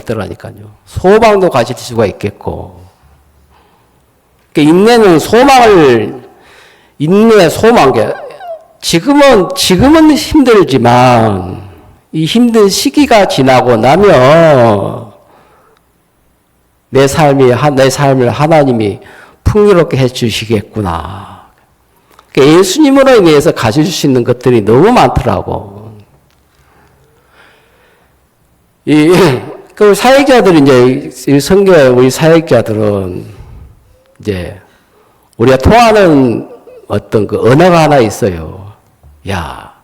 있더라니까요. 소망도 가질 수가 있겠고. 그러니까 인내는 인내, 소망, 지금은 힘들지만, 이 힘든 시기가 지나고 나면, 내 삶을 하나님이 풍요롭게 해 주시겠구나. 그러니까 예수님으로 인해서 가질 수 있는 것들이 너무 많더라고. 그 사역자들이 이제, 성교회 우리 사역자들은 이제, 우리가 통하는 어떤 그 언어가 하나 있어요. 야,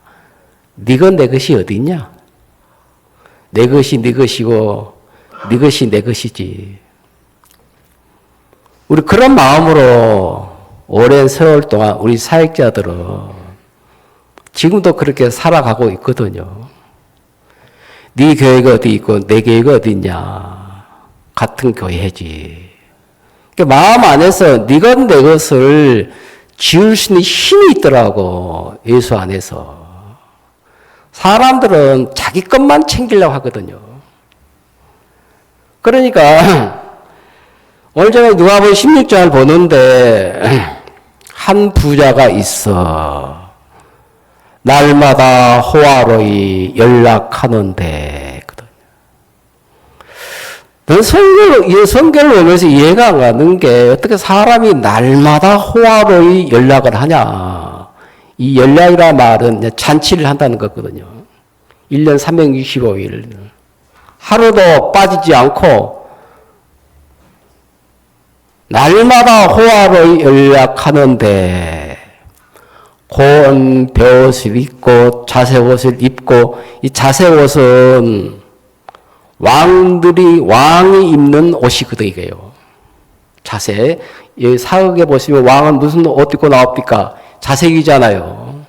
네건 내 것이 어디 있냐? 내 것이 네 것이고, 네 것이 내 것이지. 우리 그런 마음으로 오랜 세월 동안 우리 사역자들은 지금도 그렇게 살아가고 있거든요. 네 교회가 어디 있고 내 교회가 어디 있냐. 같은 교회지. 그러니까 마음 안에서 네가 내 것을 지을 수 있는 힘이 있더라고. 예수 안에서. 사람들은 자기 것만 챙기려고 하거든요. 그러니까 오늘 전에 누가복음 16장을 보는데 한 부자가 있어. 날마다 호화로이 연락하는데. 성경을 보면서 이해가 안 가는 게 어떻게 사람이 날마다 호화로이 연락을 하냐. 이 연락이라 말은 잔치를 한다는 거거든요. 1년 365일. 하루도 빠지지 않고 날마다 호화로이 연락하는데 고운 베옷을 입고 자색옷을 입고 이 자색옷은 왕이 입는 옷이거든 이게요. 자색. 이 사극에 보시면 왕은 무슨 옷 입고 나옵니까? 자색이잖아요.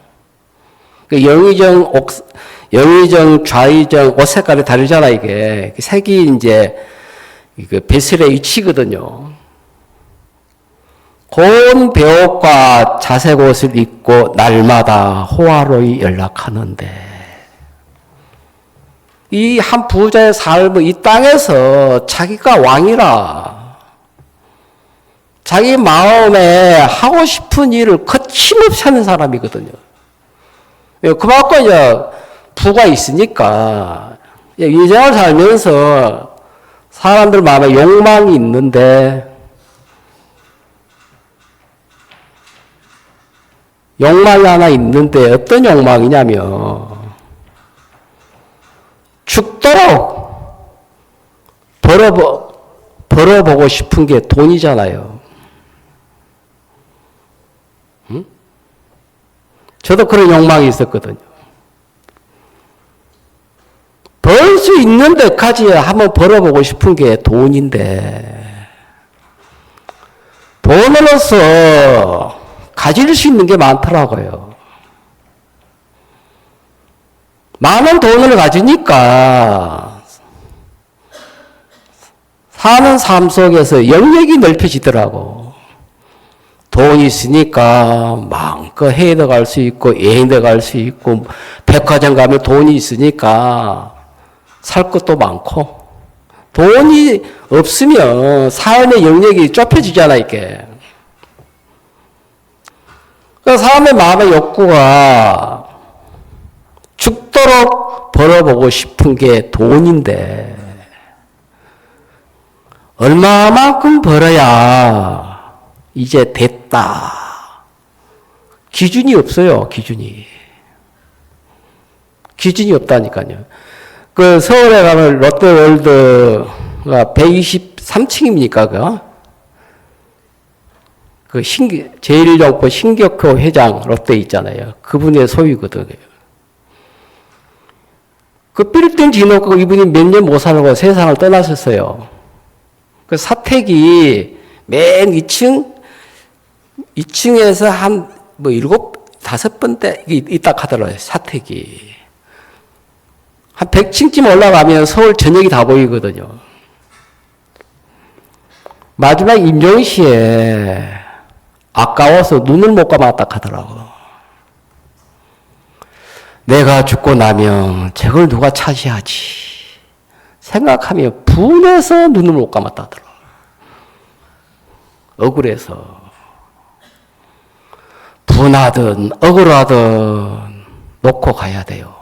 그 영의정, 좌의정 옷 색깔이 다르잖아 이게. 색이 이제 그 베슬의 위치거든요. 고운 베옷과 자색옷을 입고 날마다 호화로이 연락하는데 이 한 부자의 삶은 이 땅에서 자기가 왕이라 자기 마음에 하고 싶은 일을 거침없이 하는 사람이거든요. 그만큼 이제 부가 있으니까 이 생을 살면서 사람들 마음에 욕망이 있는데 욕망이 하나 있는데 어떤 욕망이냐면 죽도록 벌어보고 싶은 게 돈이잖아요. 응? 저도 그런 욕망이 있었거든요. 벌 수 있는 데까지 한번 벌어보고 싶은 게 돈인데 돈으로서 가질 수 있는 게 많더라고요. 많은 돈을 가지니까 사는 삶 속에서 영역이 넓혀지더라고. 돈이 있으니까 마음껏 해외도 갈 수 있고 여행도 갈 수 있고 백화점 가면 돈이 있으니까 살 것도 많고 돈이 없으면 삶의 영역이 좁혀지잖아 이게. 그러니까 사람의 마음의 욕구가 죽도록 벌어보고 싶은 게 돈인데 얼마만큼 벌어야 이제 됐다. 기준이 없어요. 기준이 없다니까요. 그 서울에 가면 롯데월드가 123층입니까? 그 제1정부 신격호 회장 롯데 있잖아요. 그분의 소유거든요. 그 빌딩 지놓고 이분이 몇 년 못 살고 세상을 떠나셨어요. 그 사택이 맨 2층에서 한 뭐 5번대 있다 하더라고요. 사택이. 한 100층쯤 올라가면 서울 전역이 다 보이거든요. 마지막 임종시에 아까워서 눈을 못 감았다 하더라고. 내가 죽고 나면 저걸 누가 차지하지? 생각하면 분해서 눈을 못 감았다더라. 억울해서. 분하든 억울하든 놓고 가야 돼요.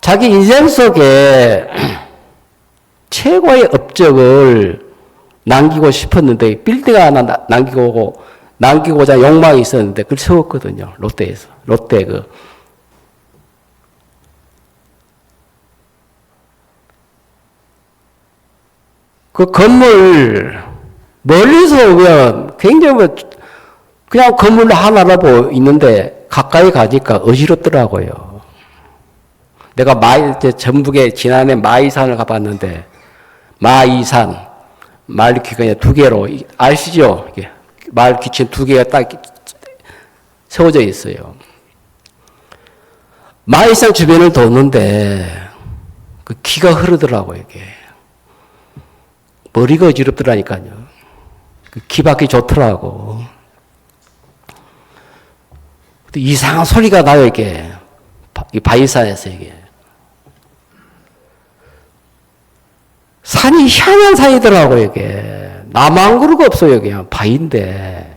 자기 인생 속에 최고의 업적을 남기고 싶었는데 빌딩 하나 남기고자 욕망이 있었는데 그걸 세웠거든요. 롯데에서. 롯데 그 건물 멀리서 보면 굉장히 그냥 건물 하나라 보이는데 가까이 가니까 어지럽더라고요. 내가 전북에 지난해 마이산을 가봤는데 마이산 마을 기관이 두 개로 아시죠? 마을 기천 두 개가 딱 세워져 있어요. 마이산 주변을 도는데 그 기가 흐르더라고요. 이게 머리가 어지럽더라니까요. 그 기밖에 좋더라고. 이상한 소리가 나요. 이게 바위산에서 이게. 산이 희한한 산이더라고요, 이게. 나만 그루가 없어요, 그냥. 바위인데.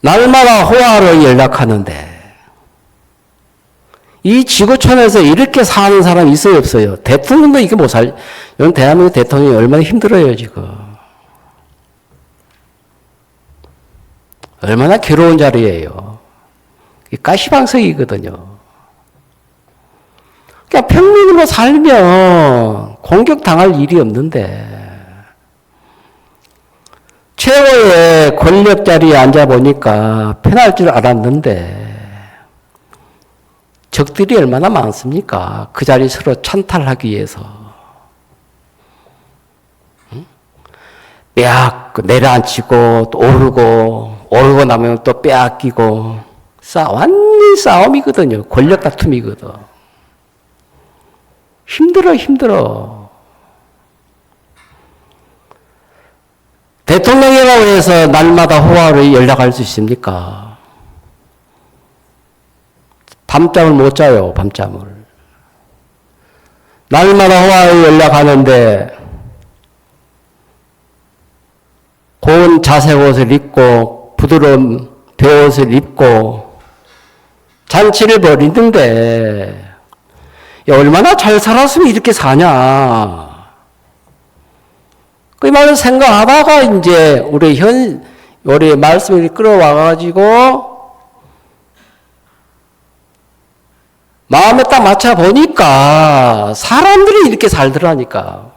날마다 호화로 연락하는데, 이 지구촌에서 이렇게 사는 사람이 있어요, 없어요? 대통령도 이게 못 이건 대한민국 대통령이 얼마나 힘들어요, 지금. 얼마나 괴로운 자리예요. 가시방석이거든요. 그러니까 평민으로 살면 공격당할 일이 없는데 최고의 권력 자리에 앉아보니까 편할 줄 알았는데 적들이 얼마나 많습니까? 그 자리 서로 찬탈하기 위해서. 빼앗고 내려앉히고 또 오르고 나면 또 빼앗기고 완전 싸움이거든요. 권력 다툼이거든. 힘들어. 대통령이라고 해서 날마다 호화를 연락할 수 있습니까? 밤잠을 못 자요, 밤잠을. 날마다 호화를 연락하는데 고운 자색 옷을 입고 부드러운 배옷을 입고 잔치를 벌이는데 얼마나 잘 살았으면 이렇게 사냐. 그 말을 생각하다가 이제 우리 말씀을 끌어와가지고 마음에 딱 맞춰 보니까 사람들이 이렇게 살더라니까.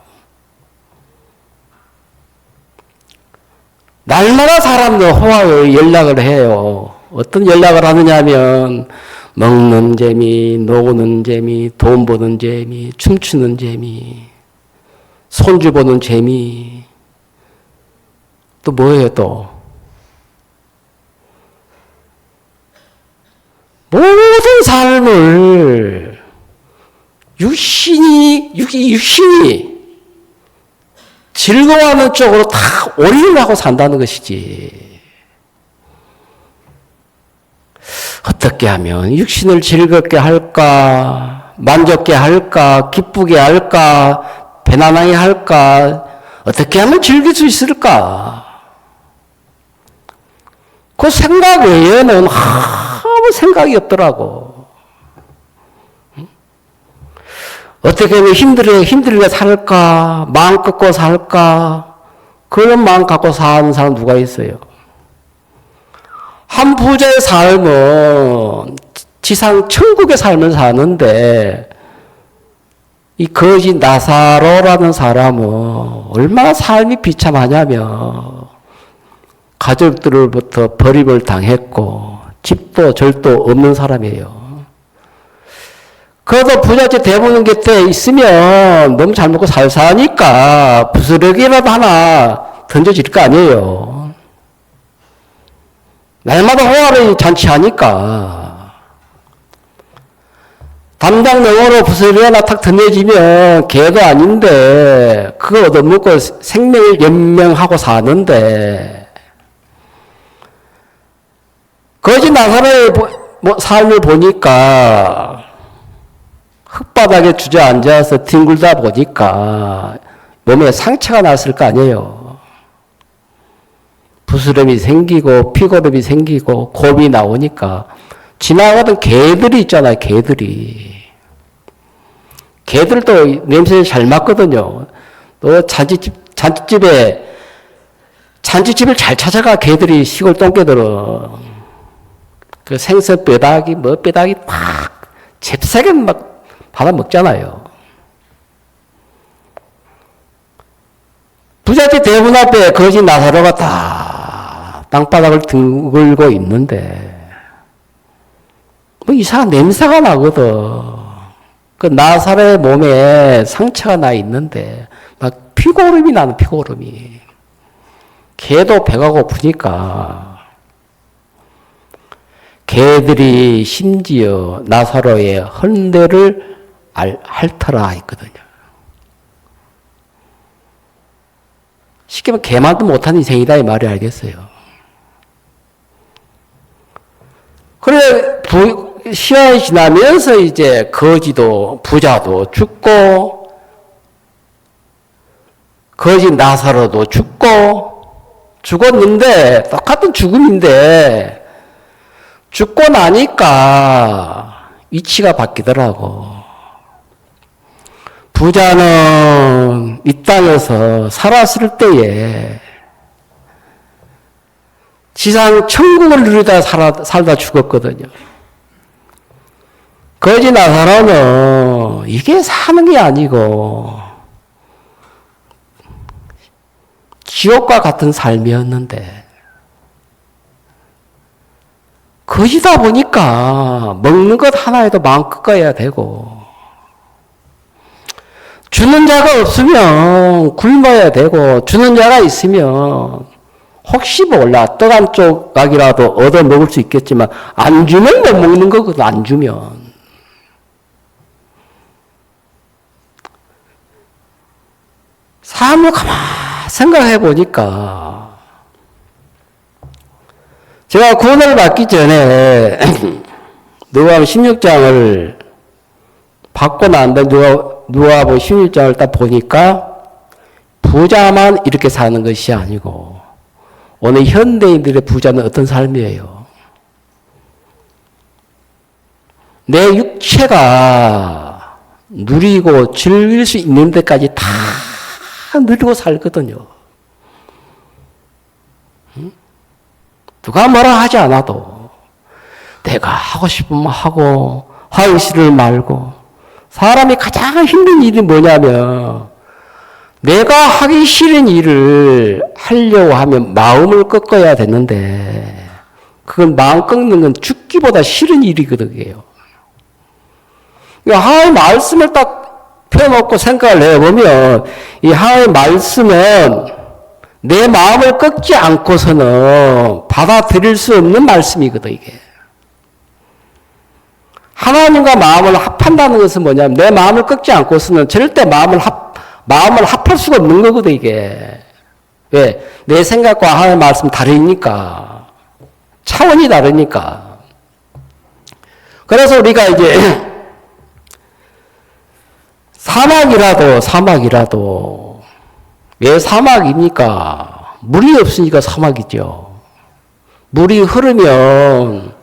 날마다 사람들 호화로 연락을 해요. 어떤 연락을 하느냐 하면 먹는 재미, 노는 재미, 돈 버는 재미, 춤추는 재미, 손주 보는 재미. 또 뭐예요 또? 모든 삶을 육신이 즐거워하는 쪽으로 다 올인을 하고 산다는 것이지. 어떻게 하면 육신을 즐겁게 할까, 만족게 할까, 기쁘게 할까, 편안하게 할까, 어떻게 하면 즐길 수 있을까? 그 생각 외에는 아무 생각이 없더라고. 어떻게 하면 힘들게 살까? 마음 갖고 살까? 그런 마음 갖고 사는 사람 누가 있어요? 한 부자의 삶은 지상 천국의 삶을 사는데 이 거지 나사로라는 사람은 얼마나 삶이 비참하냐면 가족들로부터 버림을 당했고 집도 절도 없는 사람이에요. 그래도 부잣집 대부분 곁에 있으면 너무 잘 먹고 잘 사니까 부스러기라도 하나 던져질 거 아니에요. 날마다 호화를 잔치하니까. 담당 명호로 부스러기 하나 탁 던져지면 개도 아닌데 그거 얻어먹고 생명을 연명하고 사는데 거지 나사로의 삶을 보니까 흙바닥에 주저앉아서 뒹굴다 보니까 몸에 상처가 났을 거 아니에요. 부스럼이 생기고 피고름이 생기고 곰이 나오니까 지나가던 개들이 있잖아요. 개들도 냄새 잘 맡거든요. 또 잔치집을 잘 찾아가. 개들이 시골 똥개들은 그 생선 뼈다귀 뼈다귀 막 잽싸게 막 받아 먹잖아요. 부잣집 대문 앞에 거지 나사로가 다 땅바닥을 뒹굴고 있는데 뭐 이상한 냄새가 나거든. 그 나사로의 몸에 상처가 나 있는데 막 피고름이 나는 피고름이. 개도 배가 고프니까 개들이 심지어 나사로의 헌대를 핥아라 했거든요. 쉽게 말하면 개만도 못한 인생이다 이 말이 알겠어요. 그래 시간이 지나면서 이제 거지도 부자도 죽고 거지 나사로도 죽었는데 똑같은 죽음인데 죽고 나니까 위치가 바뀌더라고. 부자는 이 땅에서 살았을 때에 지상 천국을 누리다 살다 죽었거든요. 거지 나사로는 이게 사는 게 아니고 지옥과 같은 삶이었는데 거지다 보니까 먹는 것 하나에도 마음껏 가야 되고 주는 자가 없으면 굶어야 되고 주는 자가 있으면 혹시 몰라 떡 한 조각이라도 얻어 먹을 수 있겠지만 안 주면 못 먹는 거거든. 안 주면. 삶을 가만히 생각해 보니까 제가 구원을 받기 전에 누가복음 16장을 받고 난 다음에 누가복음 16장을 딱 보니까 부자만 이렇게 사는 것이 아니고 오늘 현대인들의 부자는 어떤 삶이에요? 내 육체가 누리고 즐길 수 있는 데까지 다 누리고 살거든요. 누가 뭐라 하지 않아도 내가 하고 싶으면 하고 하기 싫으면 말고. 사람이 가장 힘든 일이 뭐냐면 내가 하기 싫은 일을 하려고 하면 마음을 꺾어야 되는데 그건 마음 꺾는 건 죽기보다 싫은 일이거든요. 그러니까 하나님의 말씀을 딱 펴놓고 생각을 해보면 이 하나님의 말씀은 내 마음을 꺾지 않고서는 받아들일 수 없는 말씀이거든 이게. 하나님과 마음을 합한다는 것은 뭐냐면 내 마음을 꺾지 않고서는 절대 마음을 합할 수가 없는 거거든 이게. 왜? 내 생각과 하나님의 말씀 다르니까. 차원이 다르니까. 그래서 우리가 이제 사막이라도 왜 사막입니까? 물이 없으니까 사막이죠. 물이 흐르면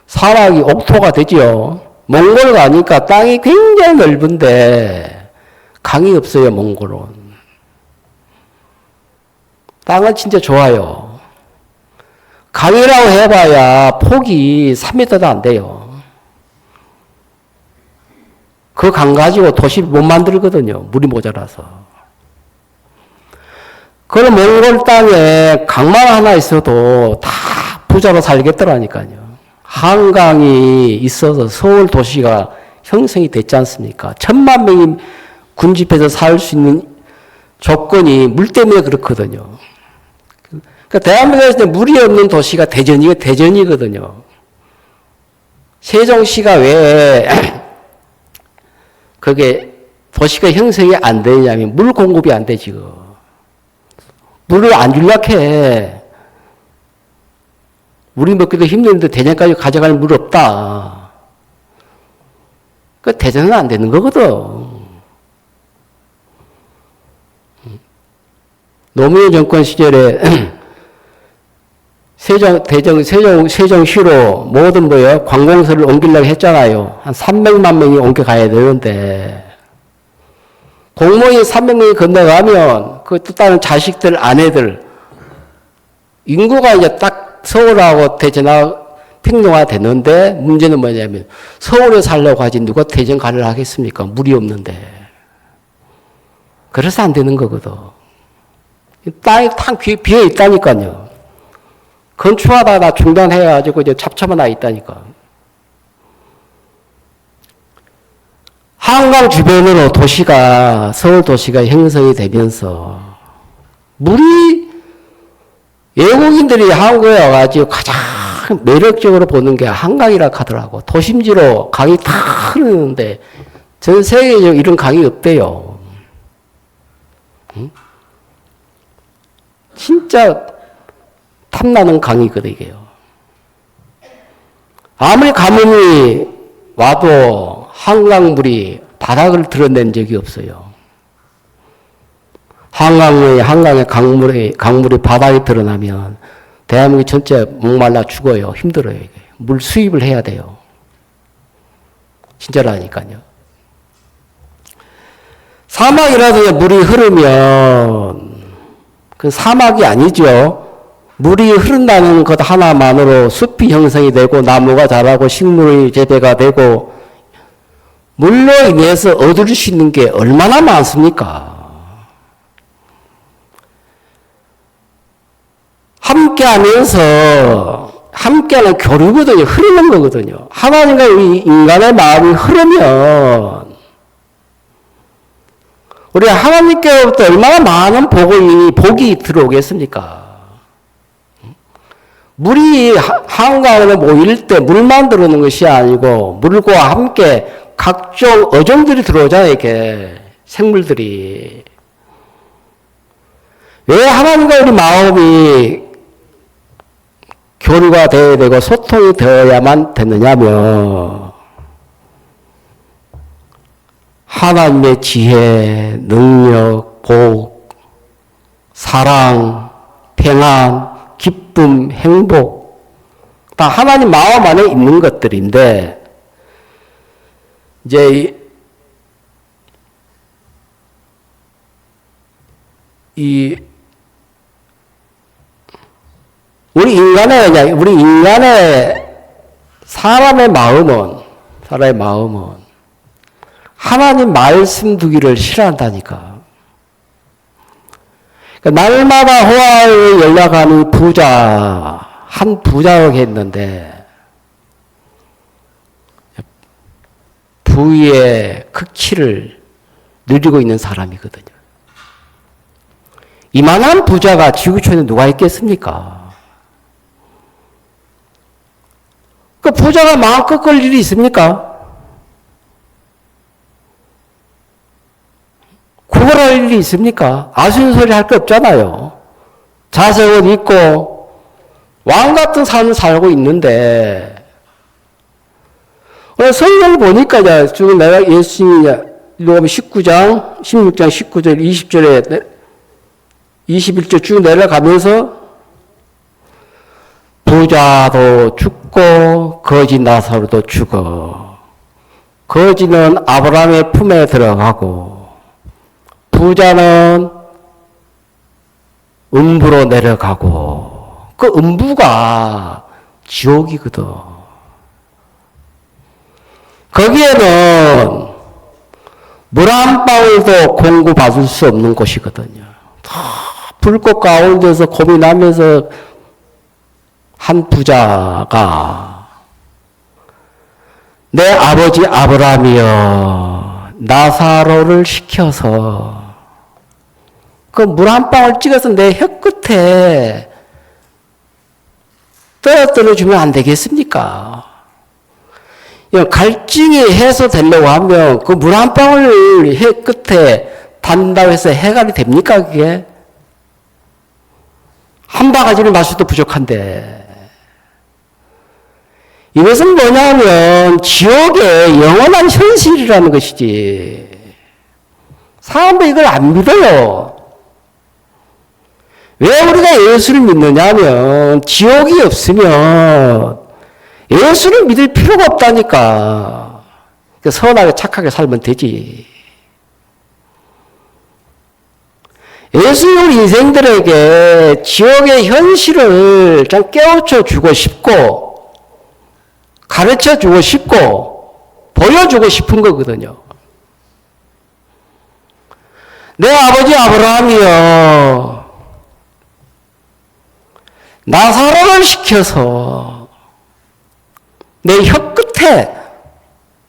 사막이 옥토가 되죠. 몽골 가니까 땅이 굉장히 넓은데 강이 없어요. 몽골은. 땅은 진짜 좋아요. 강이라고 해봐야 폭이 3m도 안 돼요. 그 강 가지고 도시 못 만들거든요. 물이 모자라서. 그런 몽골 땅에 강만 하나 있어도 다 부자로 살겠더라니까요. 한강이 있어서 서울 도시가 형성이 됐지 않습니까? 1000만 명이 군집해서 살 수 있는 조건이 물 때문에 그렇거든요. 그러니까 대한민국에서 물이 없는 도시가 대전이거든요. 세종시가 왜 그게 도시가 형성이 안 되냐면 물 공급이 안 돼 지금. 물을 안 줄려고 해. 우리 먹기도 힘든데 대전까지 가져갈 물 없다. 그 대전은 안 되는 거거든. 노무현 정권 시절에 세종시로 모든 관공서를 옮기려고 했잖아요. 한 300만 명이 옮겨가야 되는데, 공무원이 300명이 건너가면, 그 또 다른 자식들, 아내들, 인구가 이제 딱 서울하고 대전하고 평등화 됐는데, 문제는 뭐냐면, 서울에 살려고 하지 누가 대전 가려고 하겠습니까? 물이 없는데. 그래서 안 되는 거거든. 땅이 탕 비어 있다니까요. 건축하다가 중단해가지고 이제 잡초만 나 있다니까. 한강 주변으로 서울 도시가 형성이 되면서, 물이, 외국인들이 한국에 와가지고 가장 매력적으로 보는 게 한강이라 하더라고. 도심지로 강이 다 흐르는데, 전 세계적으로 이런 강이 없대요. 응? 진짜 탐나는 강이거든, 이게요. 아무리 가뭄이 와도 한강물이 바닥을 드러낸 적이 없어요. 한강의 강물이 바닥이 드러나면 대한민국 전체 목말라 죽어요. 힘들어요, 이게. 물 수입을 해야 돼요. 진짜라니까요. 사막이라도 물이 흐르면 그 사막이 아니죠. 물이 흐른다는 것 하나만으로 숲이 형성이 되고 나무가 자라고 식물이 재배가 되고 물로 인해서 얻을 수 있는 게 얼마나 많습니까? 함께하는 교류거든요. 흐르는 거거든요. 하나님과 우리 인간의 마음이 흐르면 우리 하나님께로부터 얼마나 많은 복이 들어오겠습니까? 물이 한강으로 모일 때 물만 들어오는 것이 아니고 물과 함께 각종 어종들이 들어오잖아요, 이렇게. 생물들이. 왜 하나님과 우리 마음이 교류가 되어야 되고 소통이 되어야만 되느냐면 하나님의 지혜, 능력, 복, 사랑, 평안, 기쁨, 행복 다 하나님 마음 안에 있는 것들인데 이제 우리 인간의 사람의 마음은 하나님 말씀 두기를 싫어한다니까. 그러니까 날마다 호화에 연락하는 한 부자가 했는데 부의 극치를 누리고 있는 사람이거든요. 이만한 부자가 지구촌에 누가 있겠습니까? 그 부자가 마음껏 끌 일이 있습니까? 구걸할 일이 있습니까? 아쉬운 소리 할 게 없잖아요. 자석은 있고 왕 같은 삶을 살고 있는데 성경을 보니까 지금 내가 예수님이 19장, 16장, 19절, 20절에 21절 쭉 내려가면서 부자도 죽고 거지 나사로도 죽어. 거지는 아브라함의 품에 들어가고 부자는 음부로 내려가고 그 음부가 지옥이거든. 거기에는 물 한 방울도 공급받을 수 없는 곳이거든요. 불꽃 가운데서 고민하면서 한 부자가 내 아버지 아브라함이여 나사로를 시켜서 그 물 한 방울 찍어서 내 혀끝에 떨어뜨려 주면 안 되겠습니까? 갈증이 해소되려고 하면 그 물 한 방울 혀 끝에 닿는다고 해서 해결이 됩니까, 그게? 한 바가지를 마셔도 부족한데. 이것은 뭐냐면 지옥의 영원한 현실이라는 것이지. 사람들이 이걸 안 믿어요. 왜 우리가 예수를 믿느냐면 지옥이 없으면 예수를 믿을 필요가 없다니까. 선하게 착하게 살면 되지. 예수님 인생들에게 지옥의 현실을 좀 깨우쳐 주고 싶고 가르쳐 주고 싶고 보여주고 싶은 거거든요. 내 아버지 아브라함이요, 나사로를 시켜서 내 혀 끝에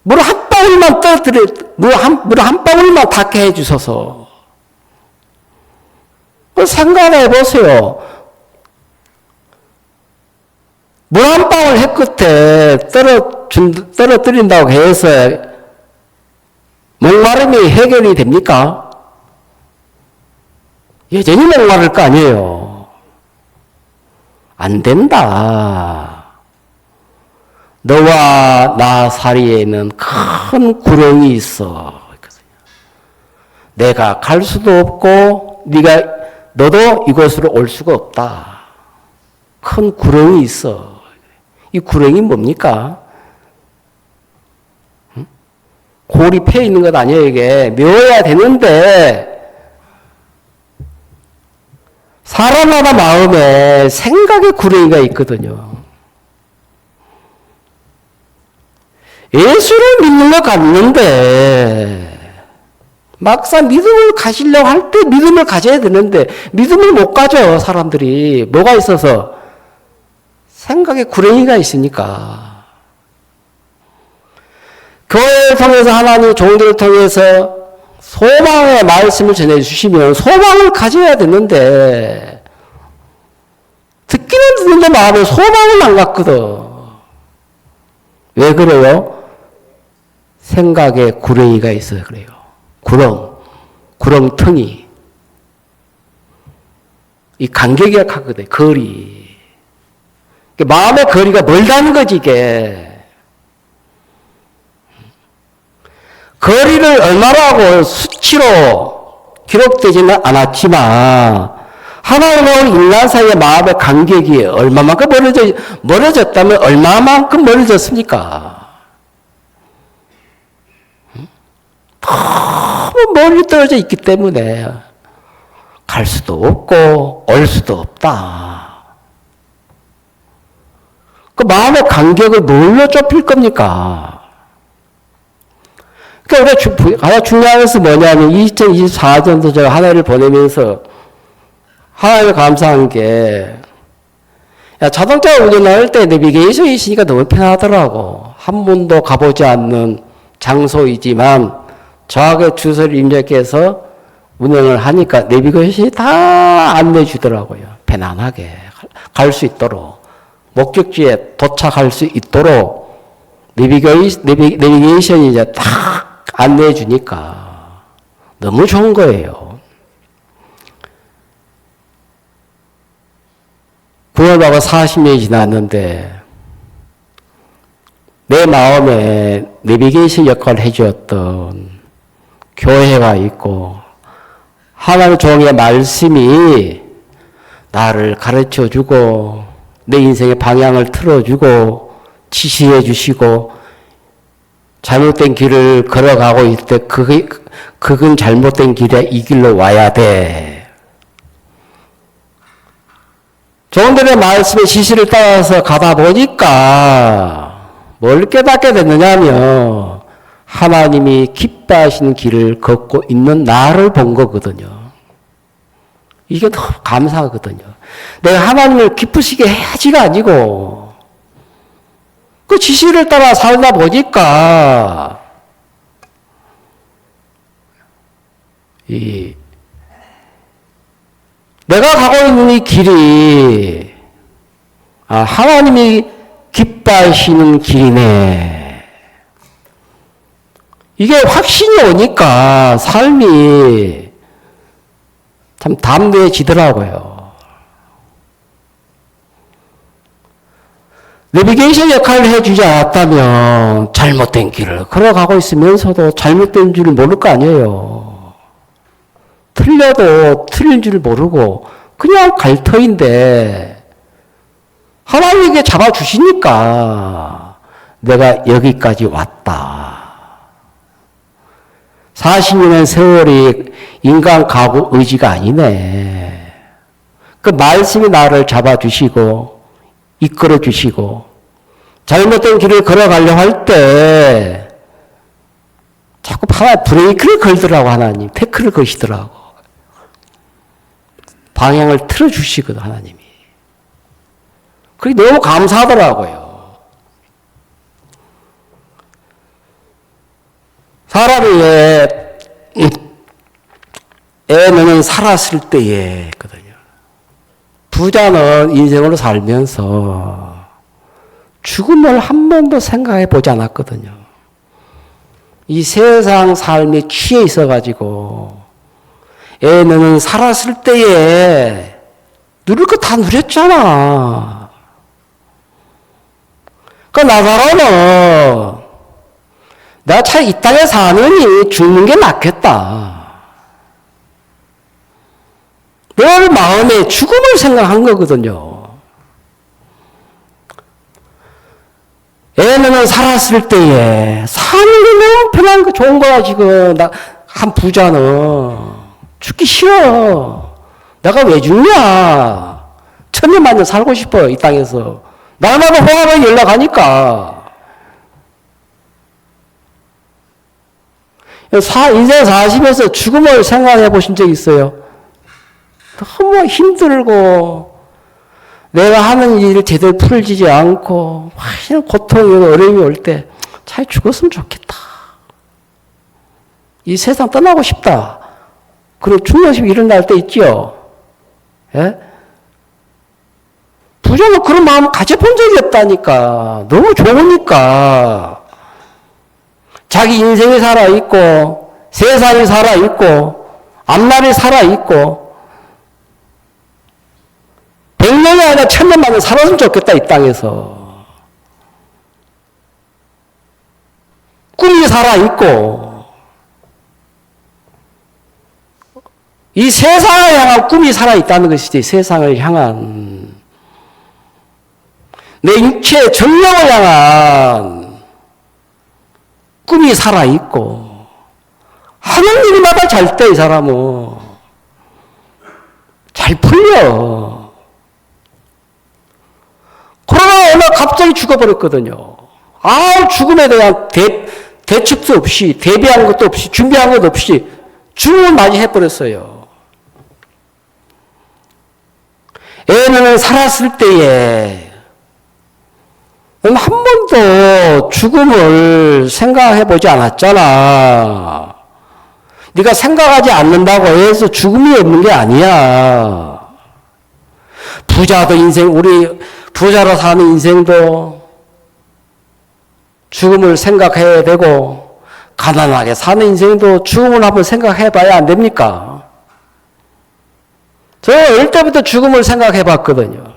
물 한 방울만 떠들여, 물 한 방울만 닿게 해주소서. 생각해 보세요. 물 한 방울 해 끝에 떨어뜨린다고 해서 목마름이 해결이 됩니까? 여전히 목마를 거 아니에요. 안 된다. 너와 나 사이에는 큰 구렁이 있어. 내가 갈 수도 없고 너도 이곳으로 올 수가 없다. 큰 구렁이 있어. 이 구렁이 뭡니까? 골이 패 있는 것 아니에요, 이게. 메워야 되는데, 사람마다 마음에 생각의 구렁이가 있거든요. 예수를 믿는 것 같는데, 막상 믿음을 가지려고 할 때 믿음을 가져야 되는데, 믿음을 못 가져, 사람들이. 뭐가 있어서? 생각의 구렁이가 있으니까. 교회를 통해서 하나님 종들을 통해서 소망의 말씀을 전해주시면 소망을 가져야 되는데, 듣기는 듣는데 마음에 소망을 안 갖거든. 왜 그래요? 생각에 구렁이가 있어요, 그래요. 구렁텅이. 이 간격이 약하거든, 거리. 마음의 거리가 멀다는 거지, 이게. 거리를 얼마라고 수치로 기록되지는 않았지만, 하나님과 인간 사이의 마음의 간격이 얼마만큼 멀어졌다면 얼마만큼 멀어졌습니까? 너무 멀리 떨어져 있기 때문에 갈 수도 없고 올 수도 없다. 그 마음의 간격을 뭘로 좁힐 겁니까? 그러니까 우리가 가장 중요한 것은 뭐냐면 2024년도 제가 하나를 보내면서 하나님을 감사한 게, 자동차 운전할 때 내비게이션이 있으니까 너무 편하더라고. 한 번도 가보지 않는 장소이지만 정확하게 주소를 입력해서 운행을 하니까 내비게이션이 다 안내해 주더라고요. 편안하게 갈 수 있도록, 목적지에 도착할 수 있도록 내비게이션이 이제 딱 안내해 주니까 너무 좋은 거예요. 구원받고 40년이 지났는데 내 마음에 내비게이션 역할을 해주었던 교회가 있고 하나님 종의 말씀이 나를 가르쳐주고 내 인생의 방향을 틀어주고 지시해 주시고 잘못된 길을 걸어가고 있을 때 그건 잘못된 길에 이 길로 와야 돼. 종들의 말씀의 지시를 따라서 가다 보니까 뭘 깨닫게 됐느냐면 하나님이 기뻐하시는 길을 걷고 있는 나를 본 거거든요. 이게 너무 감사하거든요. 내가 하나님을 기쁘시게 해야지가 아니고 그 지시를 따라 살다 보니까 내가 가고 있는 이 길이 하나님이 기뻐하시는 길이네. 이게 확신이 오니까 삶이 참 담대해지더라고요. 내비게이션 역할을 해주지 않았다면 잘못된 길을 걸어가고 있으면서도 잘못된 줄을 모를 거 아니에요. 틀려도 틀린 줄 모르고 그냥 갈 터인데 하나님에게 잡아주시니까 내가 여기까지 왔다. 40년의 세월이 인간 가구 의지가 아니네. 그 말씀이 나를 잡아주시고 이끌어주시고 잘못된 길을 걸어가려고 할 때 자꾸 브레이크를 걸더라고. 하나님 태클을 거시더라고. 방향을 틀어주시거든 하나님이. 그게 너무 감사하더라고요. 사람이 애는 살았을 때에 거든요. 부자는 인생으로 살면서 죽음을 한 번도 생각해 보지 않았거든요. 이 세상 삶에 취해 있어가지고 애는 살았을 때에 누릴 거 다 누렸잖아. 그러니까 나사로는 내가 차라리 이 땅에 사느니 죽는 게 낫겠다. 늘 마음에 죽음을 생각한 거거든요. 애는 살았을 때에 사는 게 너무 편한 거 좋은 거야 지금. 한 부자는 죽기 싫어. 내가 왜 죽냐. 천년만년 살고 싶어 이 땅에서. 날마다 호감에 연락하니까. 인생 사시면서 죽음을 생각해 보신 적 있어요? 너무 힘들고 내가 하는 일을 제대로 풀리지 않고 확실한 고통이 어려움이 올 때 차라리 죽었으면 좋겠다. 이 세상 떠나고 싶다. 그리고 중요시 일어날 때 있죠. 예? 부자는 그런 마음 가져본 적이 없다니까. 너무 좋으니까. 자기 인생이 살아있고 세상이 살아있고 앞날이 살아있고 100년이 아니라 1000년만에 살았으면 좋겠다 이 땅에서. 꿈이 살아있고 이 세상을 향한 꿈이 살아있다는 것이지. 세상을 향한 내 육체의 정령을 향한 꿈이 살아있고 하는 일마다 잘 때 이 사람은 잘 풀려. 그러나 어느 날 갑자기 죽어버렸거든요. 죽음에 대한 대책도 없이 대비한 것도 없이 준비한 것도 없이 죽음을 맞이해버렸어요. 애는 살았을 때에 넌 한 번도 죽음을 생각해보지 않았잖아. 네가 생각하지 않는다고 해서 죽음이 없는 게 아니야. 부자도 인생, 우리 부자로 사는 인생도 죽음을 생각해야 되고 가난하게 사는 인생도 죽음을 한번 생각해봐야 안 됩니까? 저 어릴 때부터 죽음을 생각해봤거든요.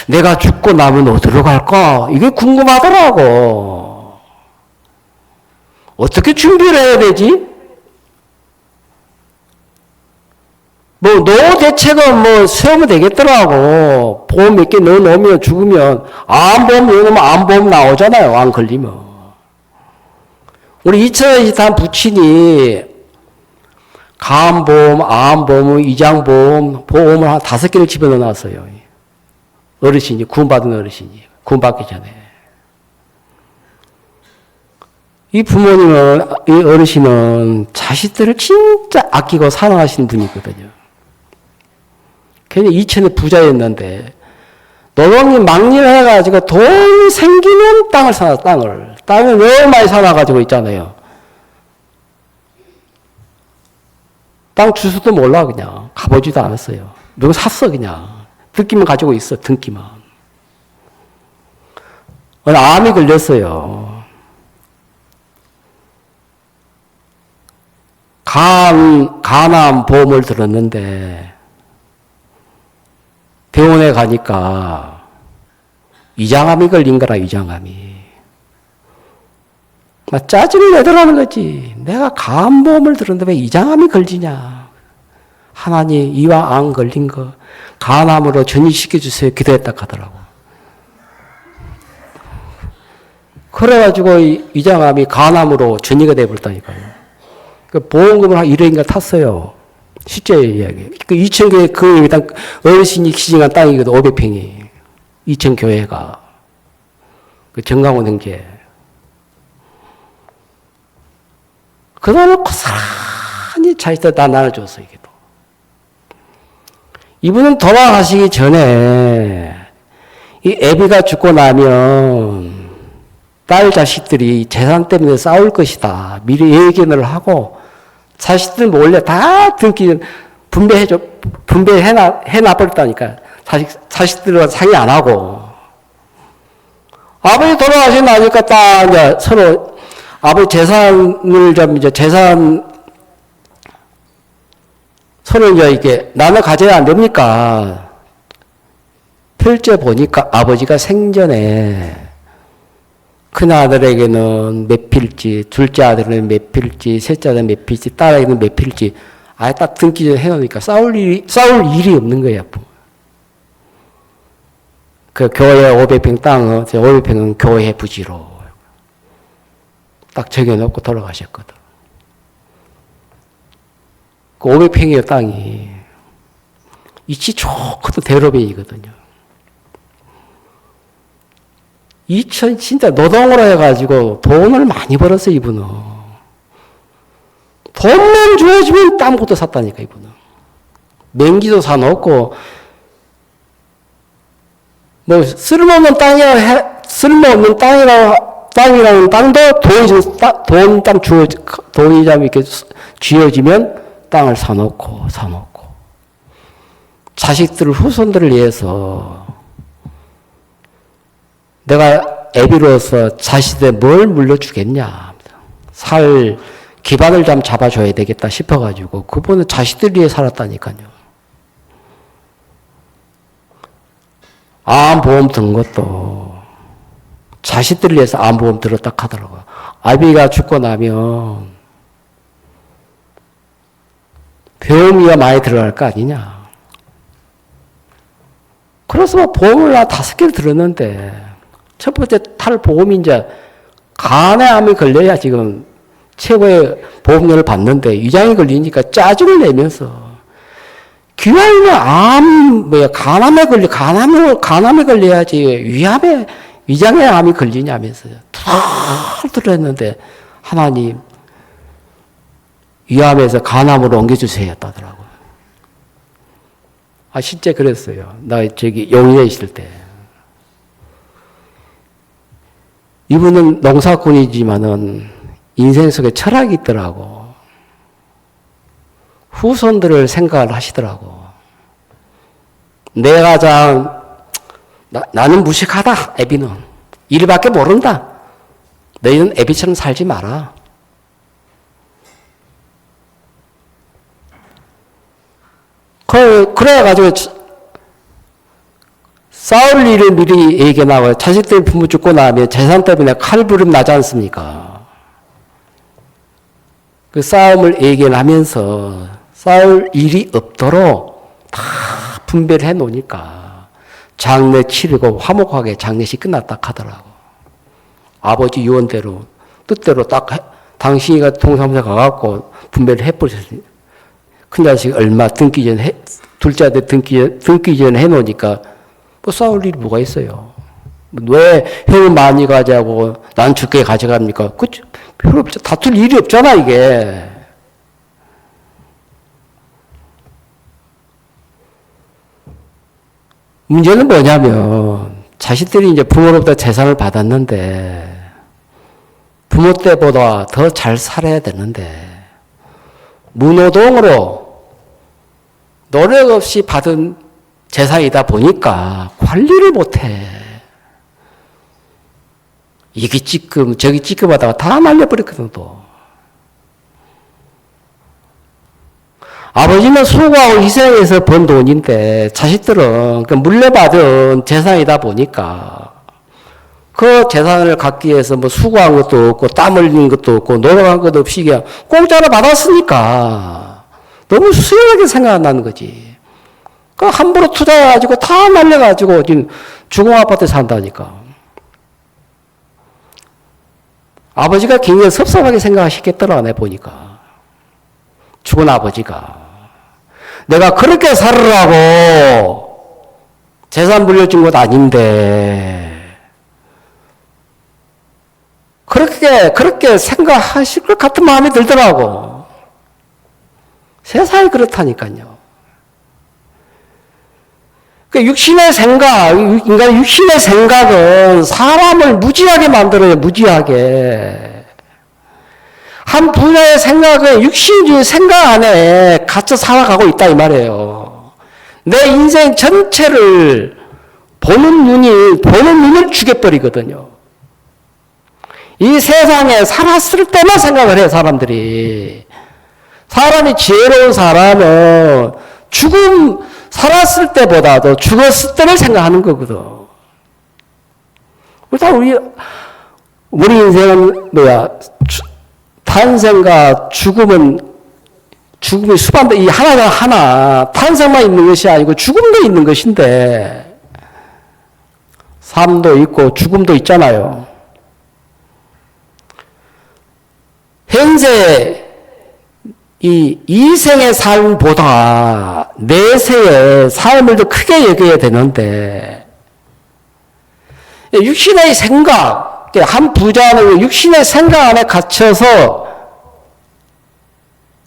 내가 죽고 나면 어디로 갈까? 이게 궁금하더라고. 어떻게 준비를 해야 되지? 노후 대책은 세우면 되겠더라고. 보험 몇 개 넣어놓으면 죽으면, 암보험 넣어놓으면 암보험 나오잖아요. 암 걸리면. 우리 2023 부친이 간보험, 암보험, 이장보험, 보험을 한 5개를 집어넣어놨어요. 어르신이, 구원받은 어르신이, 구원받기 전에. 이 부모님은, 이 어르신은 자식들을 진짜 아끼고 사랑하시는 분이거든요. 괜히 2000에 부자였는데, 노동이 망림해가지고 돈 생기면 땅을 사놨어, 땅을. 땅을 너무 많이 사놔가지고 있잖아요. 땅 주소도 몰라, 그냥. 가보지도 않았어요. 누구 샀어, 그냥. 듣기만 가지고 있어, 등기만. 오늘 암이 걸렸어요. 간암 보험을 들었는데, 병원에 가니까 위장암이 걸린 거라, 위장암이. 막 짜증을 내더라는 거지. 내가 간보험을 들었는데 왜 위장암이 걸리냐. 하나님, 이와 암 걸린 거 간암으로 전이시켜 주세요. 기도했다 하더라고. 그래가지고 위장암이 간암으로 전이가 돼버렸다니까요. 그 보험금을 한 1억인가 탔어요. 실제 이야기. 그 2천 교회 땅, 어르신이 기증한 땅이거든, 500평이. 2천 교회가. 그 정강원 형제. 그 돈을 고스란히 자식들 다 나눠줬어, 이게 또. 이분은 돌아가시기 전에, 이 애비가 죽고 나면, 딸 자식들이 재산 때문에 싸울 것이다. 미리 예견을 하고, 자식들 몰래 다 분배해놔버렸다니까. 자식들과 상의 안 하고. 아버지 돌아가시고 나니까 딱 이제 서로 아버지 재산을 좀 이제 서로 이제 이렇게 나눠 가져야 안 됩니까? 펼쳐 보니까 아버지가 생전에 큰 아들에게는 몇 필지, 둘째 아들은 몇 필지, 셋째 아들은 몇 필지, 딸에게는 몇 필지, 아예 딱 등기를 해놓으니까 싸울 일이 없는 거야. 그 교회 500평 땅은, 500평은 교회 부지로 딱 정해놓고 돌아가셨거든. 그 500평의 땅이 위치 좋거든, 대로변이거든요. 진짜 노동으로 해가지고 돈을 많이 벌었어요, 이분은. 돈만 주어지면 아무것도 샀다니까, 이분은. 맹기도 사놓고, 뭐, 쓸모없는 땅이라는 땅도 돈이 좀 이렇게 쥐어지면 땅을 사놓고. 자식들, 후손들을 위해서 내가 애비로서 자식들 뭘 물려주겠냐. 살 기반을 좀 잡아줘야 되겠다 싶어가지고 그분은 자식들 위해 살았다니까요. 암보험 든 것도 자식들을 위해서 암보험 들었다 하더라고요. 아비가 죽고 나면 보험료가 많이 들어갈 거 아니냐. 그래서 보험을 5개를 들었는데 첫 번째 탈보험이 이제 간에 암이 걸려야 지금 최고의 보험료를 받는데 위장이 걸리니까 짜증을 내면서 귀하면 간암에 걸려야지 위장에 암이 걸리냐면서요. 다 들었는데 하나님 위암에서 간암으로 옮겨주세요 했다더라고요. 실제 그랬어요. 나 용인에 있을 때. 이분은 농사꾼이지만은 인생 속에 철학이 있더라고. 후손들을 생각을 하시더라고. 나는 무식하다, 애비는. 일밖에 모른다. 너희는 애비처럼 살지 마라. 그래가지고 싸울 일을 미리 얘기하고 자식들 부모 죽고 나면 재산 때문에 칼부림 나지 않습니까? 그 싸움을 얘기하면서 싸울 일이 없도록 다 분배를 해놓으니까 장례 치르고 화목하게 장례식 끝났다 하더라고. 아버지 유언대로 뜻대로 딱 당신이가 동사무소 가갖고 분배를 해버렸으니 큰 자식 얼마 등기 전에 둘째 아들 등기 전에 해놓으니까 뭐 싸울 일이 뭐가 있어요. 왜 형은 많이 가자고 난 적게 가져갑니까? 그치? 별로 없죠. 다툴 일이 없잖아, 이게. 문제는 뭐냐면 자식들이 이제 부모로부터 재산을 받았는데 부모 때보다 더 잘 살아야 되는데 무노동으로 노력 없이 받은 재산이다 보니까 관리를 못해. 이게 찌끔 저기 찌끔 하다가 다 말려버렸거든 또. 아버지는 수고하고 희생해서 번 돈인데 자식들은 그 물려받은 재산이다 보니까 그 재산을 갖기 위해서 뭐 수고한 것도 없고 땀 흘린 것도 없고 노력한 것도 없이 그냥 공짜로 받았으니까 너무 수연하게 생각한다는 거지. 그 함부로 투자해가지고 다 날려가지고 지금 주공아파트에 산다니까. 아버지가 굉장히 섭섭하게 생각하시겠더라, 내 보니까. 죽은 아버지가. 내가 그렇게 살으라고 재산 물려준 것 아닌데, 그렇게 생각하실 것 같은 마음이 들더라고. 세상이 그렇다니까요. 그 육신의 생각, 인간의 육신의 생각은 사람을 무지하게 만들어요, 무지하게. 한 분야의 생각은 육신주의 생각 안에 갇혀 살아가고 있다, 이 말이에요. 내 인생 전체를 보는 눈을 죽여버리거든요. 이 세상에 살았을 때만 생각을 해, 사람들이. 사람이 지혜로운 사람은 살았을 때보다도 죽었을 때를 생각하는 거거든. 일단 우리 인생은 탄생과 죽음이 수반돼, 이 하나가 하나, 탄생만 있는 것이 아니고 죽음도 있는 것인데, 삶도 있고 죽음도 있잖아요. 현재 이생의 삶보다 내세의 삶을 더 크게 여겨야 되는데, 육신의 생각, 한 부자는 육신의 생각 안에 갇혀서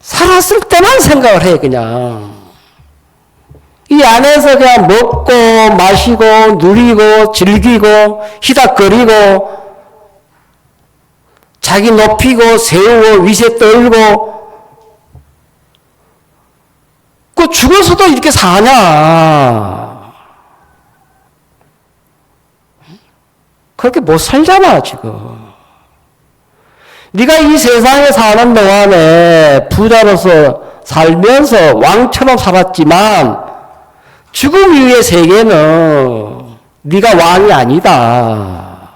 살았을 때만 생각을 해, 그냥. 이 안에서 그냥 먹고, 마시고, 누리고, 즐기고, 희닥거리고, 자기 높이고, 세우고, 위세 떨고, 그 죽어서도 이렇게 사냐. 그렇게 못 살잖아, 지금. 네가 이 세상에 사는 동안에 부자로서 살면서 왕처럼 살았지만 죽음 이후의 세계는 네가 왕이 아니다.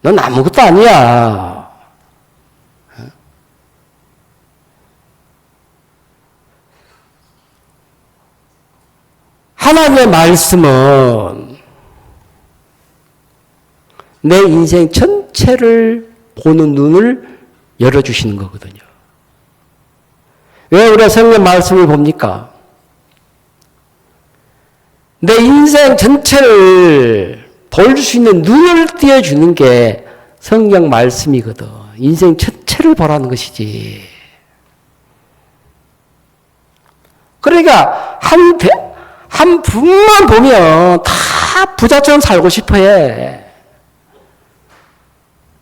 넌 아무것도 아니야. 하나님의 말씀은 내 인생 전체를 보는 눈을 열어주시는 거거든요. 왜 우리가 성경 말씀을 봅니까? 내 인생 전체를 볼 수 있는 눈을 띄워주는 게 성경 말씀이거든. 인생 전체를 보라는 것이지. 그러니까 한 분만 보면 다 부자처럼 살고 싶어 해.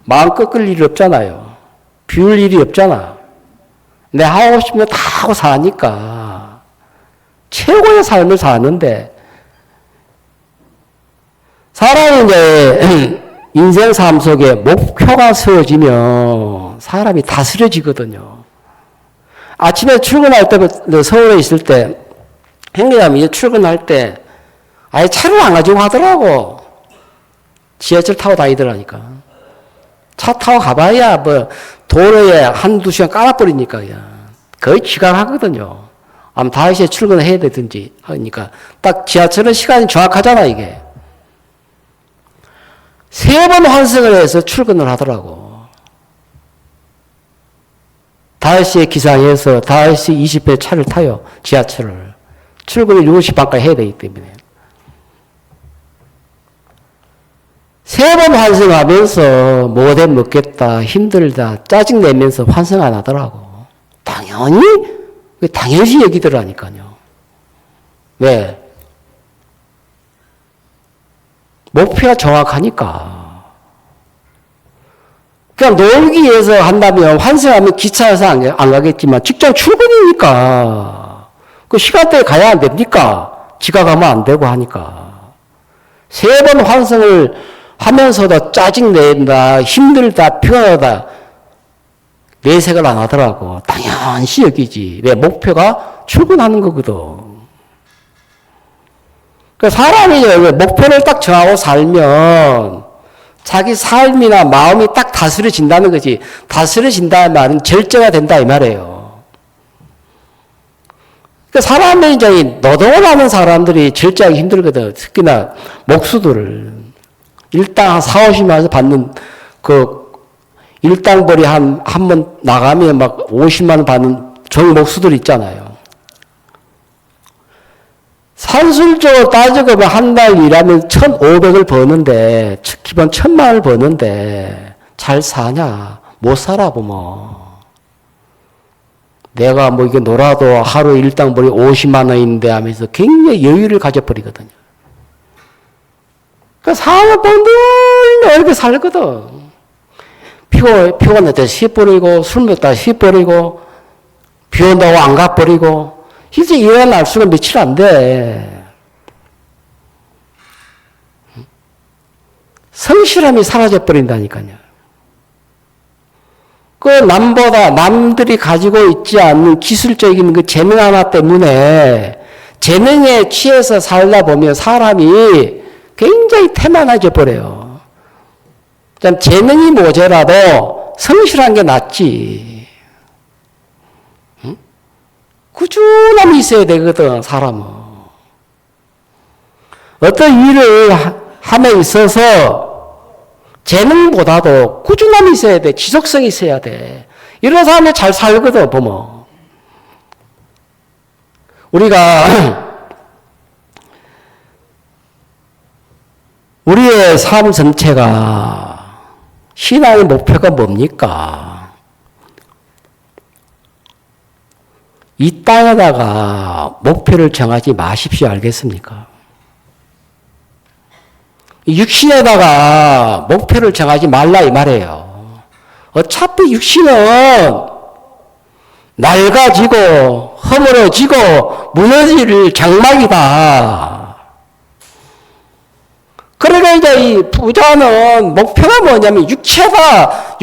마음 꺾을 일이 없잖아요. 비울 일이 없잖아. 내 하고 싶은 거 다 하고 사니까. 최고의 삶을 사는데, 사람이 이제 인생 삶 속에 목표가 세워지면 사람이 다스려지거든요. 아침에 출근할 때, 서울에 있을 때, 형님이 출근할 때, 아예 차를 안 가지고 가더라고. 지하철 타고 다니더라니까. 차 타고 가봐야 도로에 한두 시간 깔아버리니까 그냥. 거의 지각하거든요. 아마 5시에 출근해야 되든지 하니까. 딱 지하철은 시간이 정확하잖아, 이게. 3번 환승을 해서 출근을 하더라고. 5시에 기상해서 5시 20분에 차를 타요, 지하철을. 출근을 7시 반까지 해야 되기 때문에. 3번 환승하면서 뭐든 먹겠다, 힘들다, 짜증내면서 환승 안 하더라고. 당연시 여기더라니까요. 왜? 목표가 정확하니까. 그냥 놀기 위해서 한다면 환승하면 기차에서 안 가겠지만 직장 출근이니까 그 시간대에 가야 안 됩니까? 지각하면 안 되고 하니까. 3번 환승을 하면서도 짜증낸다, 힘들다, 피곤하다 내색을 안 하더라고. 당연시 여기지. 왜? 목표가 출근하는 거거든. 그 사람이 목표를 딱 정하고 살면 자기 삶이나 마음이 딱 다스려진다는 거지. 다스려진다는 말은 절제가 된다 이 말이에요. 그 사람의 이제 노동을 하는 사람들이 절제하기 힘들거든. 특히나 목수들을 일당 한 4, 50만 원에서 받는 그 일당벌이 한 번 나가면 막 50만 원 받는 정 목수들 있잖아요. 산술적으로 따지고 한 달 일하면 1,500을 버는데, 기본 1,000만 원을 버는데, 잘 사냐? 못 살아, 보면. 내가 뭐 이게 놀아도 하루 일당벌이 50만 원인데 하면서 굉장히 여유를 가져버리거든요. 그 사람 보면 늘 이렇게 살거든. 피곤할 때 쉬버리고, 술 먹다 쉬버리고, 비 온다고 안 가버리고, 진짜 일어날 수가 며칠 안 돼. 성실함이 사라져버린다니까요. 그 남들이 가지고 있지 않는 기술적인 그 재능 하나 때문에 재능에 취해서 살다 보면 사람이 굉장히 태만해져 버려요. 재능이 모자라도 성실한 게 낫지. 꾸준함이 있어야 되거든, 사람은. 어떤 일을 함에 있어서 재능보다도 꾸준함이 있어야 돼. 지속성이 있어야 돼. 이런 사람이 잘 살거든, 보면. 우리가, 우리의 삶 전체가 신앙의 목표가 뭡니까? 이 땅에다가 목표를 정하지 마십시오. 알겠습니까? 육신에다가 목표를 정하지 말라 이 말이에요. 어차피 육신은 낡아지고 허물어지고 무너질 장막이다. 그러니까 이제 이 부자는 목표가 뭐냐면 육체가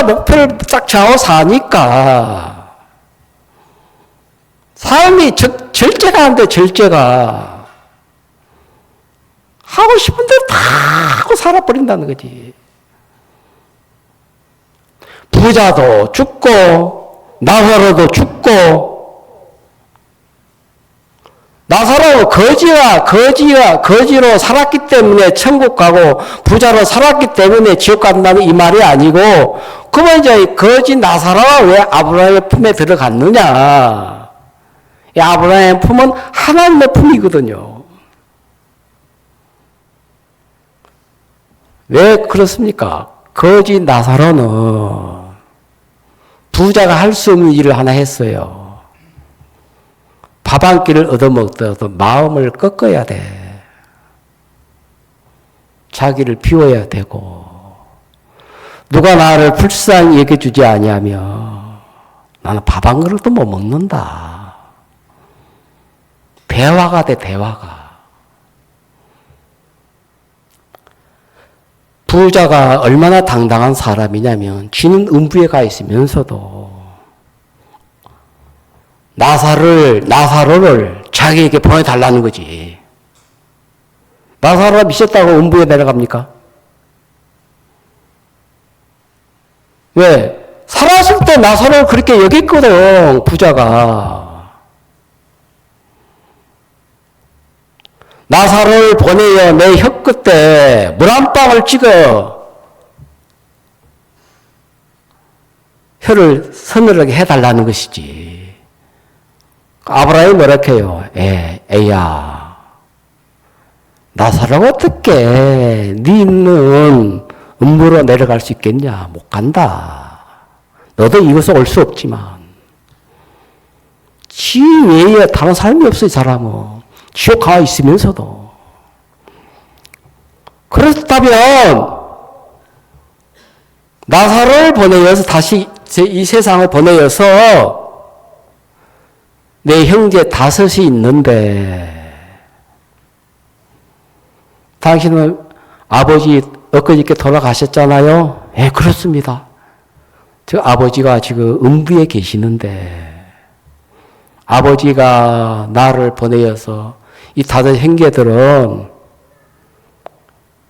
목표를 딱 정하고 사니까 삶이 절제가 안 돼, 절제가. 하고 싶은 대로 다 하고 살아버린다는 거지. 부자도 죽고, 나사로도 죽고, 나사로 거지로 살았기 때문에 천국 가고, 부자로 살았기 때문에 지옥 간다는 이 말이 아니고, 그러면 이제 거지 나사로가 왜 아브라함의 품에 들어갔느냐. 아브라함의 품은 하나님의 품이거든요. 왜 그렇습니까? 거지 나사로는 부자가 할 수 없는 일을 하나 했어요. 밥 한 끼를 얻어먹더라도 마음을 꺾어야 돼. 자기를 비워야 되고 누가 나를 불쌍히 여겨주지 아니하면 나는 밥 한 그릇도 못 먹는다. 대화가 돼, 대화가. 부자가 얼마나 당당한 사람이냐면 쥐는 음부에 가 있으면서도 나사로를 자기에게 보내달라는 거지. 나사로가 미쳤다고 음부에 내려갑니까? 왜? 살았을 때 나사로를 그렇게 여겼거든, 부자가. 나사로를 보내어 내 혀끝에 물 한 방울 찍어 혀를 서늘하게 해달라는 것이지. 아브라함이 뭐라고 해요? 애야, 나사로가 어떻게 네 있는 음부로 내려갈 수 있겠냐? 못 간다. 너도 이곳에 올 수 없지만 지 외에 다른 삶이 없어, 이 사람은. 지옥 가 있으면서도. 그렇다면 나사로를 보내어서 다시 이 세상을 보내어서 내 형제 5이 있는데 당신은 아버지 엊그저께 돌아가셨잖아요. 예, 그렇습니다. 저 아버지가 지금 음부에 계시는데 아버지가 나를 보내어서 이 다른 형제들은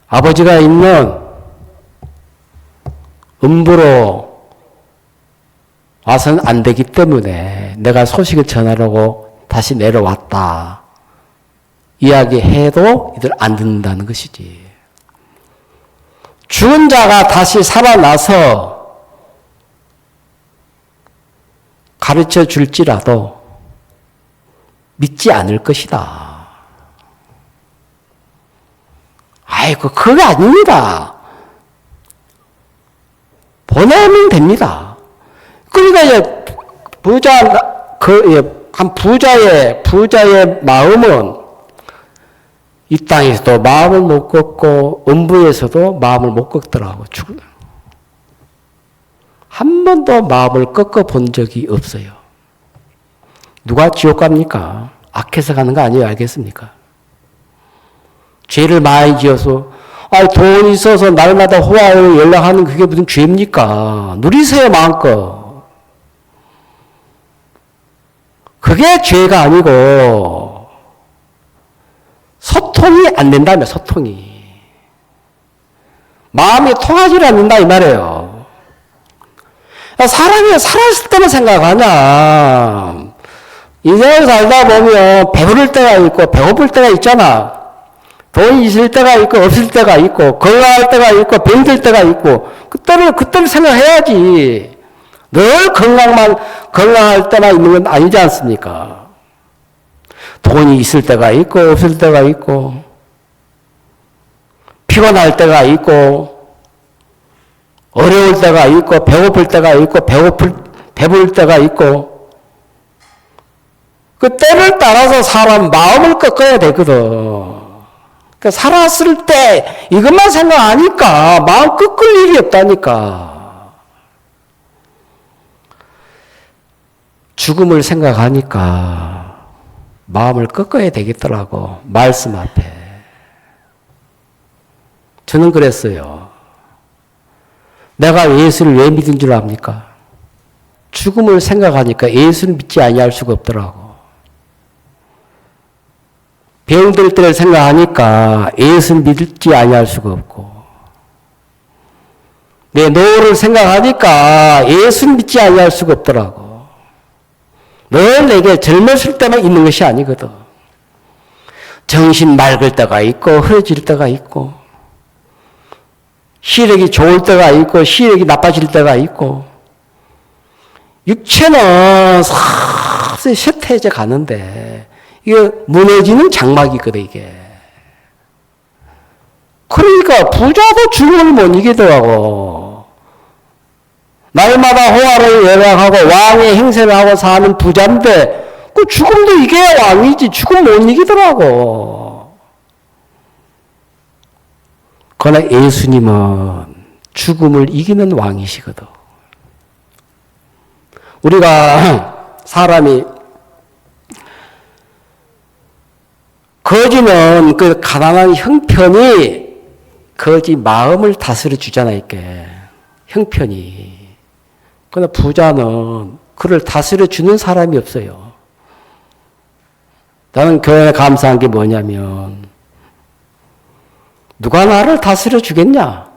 아버지가 있는 음부로 와서는 안 되기 때문에 내가 소식을 전하려고 다시 내려왔다. 이야기해도 이들 안 듣는다는 것이지. 죽은 자가 다시 살아나서 가르쳐 줄지라도 믿지 않을 것이다. 아이고, 그게 아닙니다. 보내면 됩니다. 그러니까 이제 한 부자의 마음은 이 땅에서도 마음을 못 꺾고 음부에서도 마음을 못 꺾더라고. 한 번도 마음을 꺾어 본 적이 없어요. 누가 지옥 갑니까? 악해서 가는 거 아니에요. 알겠습니까? 죄를 많이 지어서 돈 있어서 날마다 호화로 연락하는 그게 무슨 죄입니까? 누리세요 마음껏. 그게 죄가 아니고 소통이 안 된다며. 소통이 마음이 통하지 않는다 이 말이에요. 사람이 살았을 때만 생각하냐. 인생을 살다 보면 배부를 때가 있고 배고플 때가 있잖아. 돈이 있을 때가 있고 없을 때가 있고 건강할 때가 있고 병들 때가 있고 그때를 생각해야지. 늘 건강할 때만 있는 건 아니지 않습니까? 돈이 있을 때가 있고 없을 때가 있고 피곤할 때가 있고 어려울 때가 있고 배고플 때가 있고 배부를 때가 있고 그 때를 따라서 사람 마음을 꺾어야 되거든. 그러니까 살았을 때 이것만 생각하니까 마음 꺾을 일이 없다니까. 죽음을 생각하니까 마음을 꺾어야 되겠더라고. 말씀 앞에. 저는 그랬어요. 내가 예수를 왜 믿은 줄 압니까? 죽음을 생각하니까 예수를 믿지 아니할 수가 없더라고. 병들 때를 생각하니까 예수를 믿지 아니할 수가 없고 내 노후를 생각하니까 예수를 믿지 아니할 수가 없더라고. 늘 내게 젊었을 때만 있는 것이 아니거든. 정신 맑을 때가 있고 흐려질 때가 있고 시력이 좋을 때가 있고 시력이 나빠질 때가 있고 육체는 서서히 쇠퇴해져 가는데 이게 무너지는 장막이거든 이게. 그러니까 부자도 죽음을 못 이기더라고. 날마다 호화를 예약하고 왕의 행세를 하고 사는 부자인데 그 죽음도 이겨야 왕이지. 죽음 못 이기더라고. 그러나 예수님은 죽음을 이기는 왕이시거든. 우리가 사람이 거지는 그 가난한 형편이 거지 마음을 다스려 주잖아, 이게. 형편이. 그러나 부자는 그를 다스려 주는 사람이 없어요. 나는 교회에 감사한 게 뭐냐면, 누가 나를 다스려 주겠냐?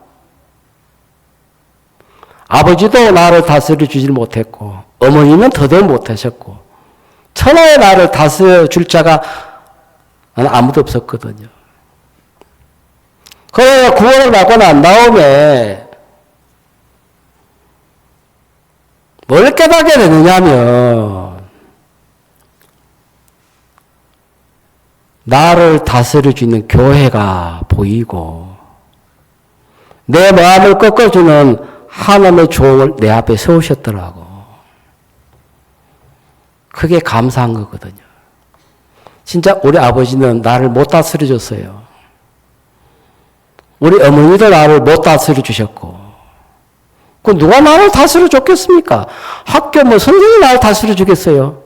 아버지도 나를 다스려 주질 못했고, 어머니는 더더욱 못하셨고, 천하에 나를 다스려 줄 자가 나는 아무도 없었거든요. 그래 구원을 받고 난 다음에 뭘 깨닫게 되느냐면 나를 다스려 주는 교회가 보이고 내 마음을 꺾어주는 하나님의 종을 내 앞에 세우셨더라고. 그게 감사한 거거든요. 진짜 우리 아버지는 나를 못 다스려 줬어요. 우리 어머니도 나를 못 다스려 주셨고 그 누가 나를 다스려 줬겠습니까? 학교 선생님이 나를 다스려 주겠어요?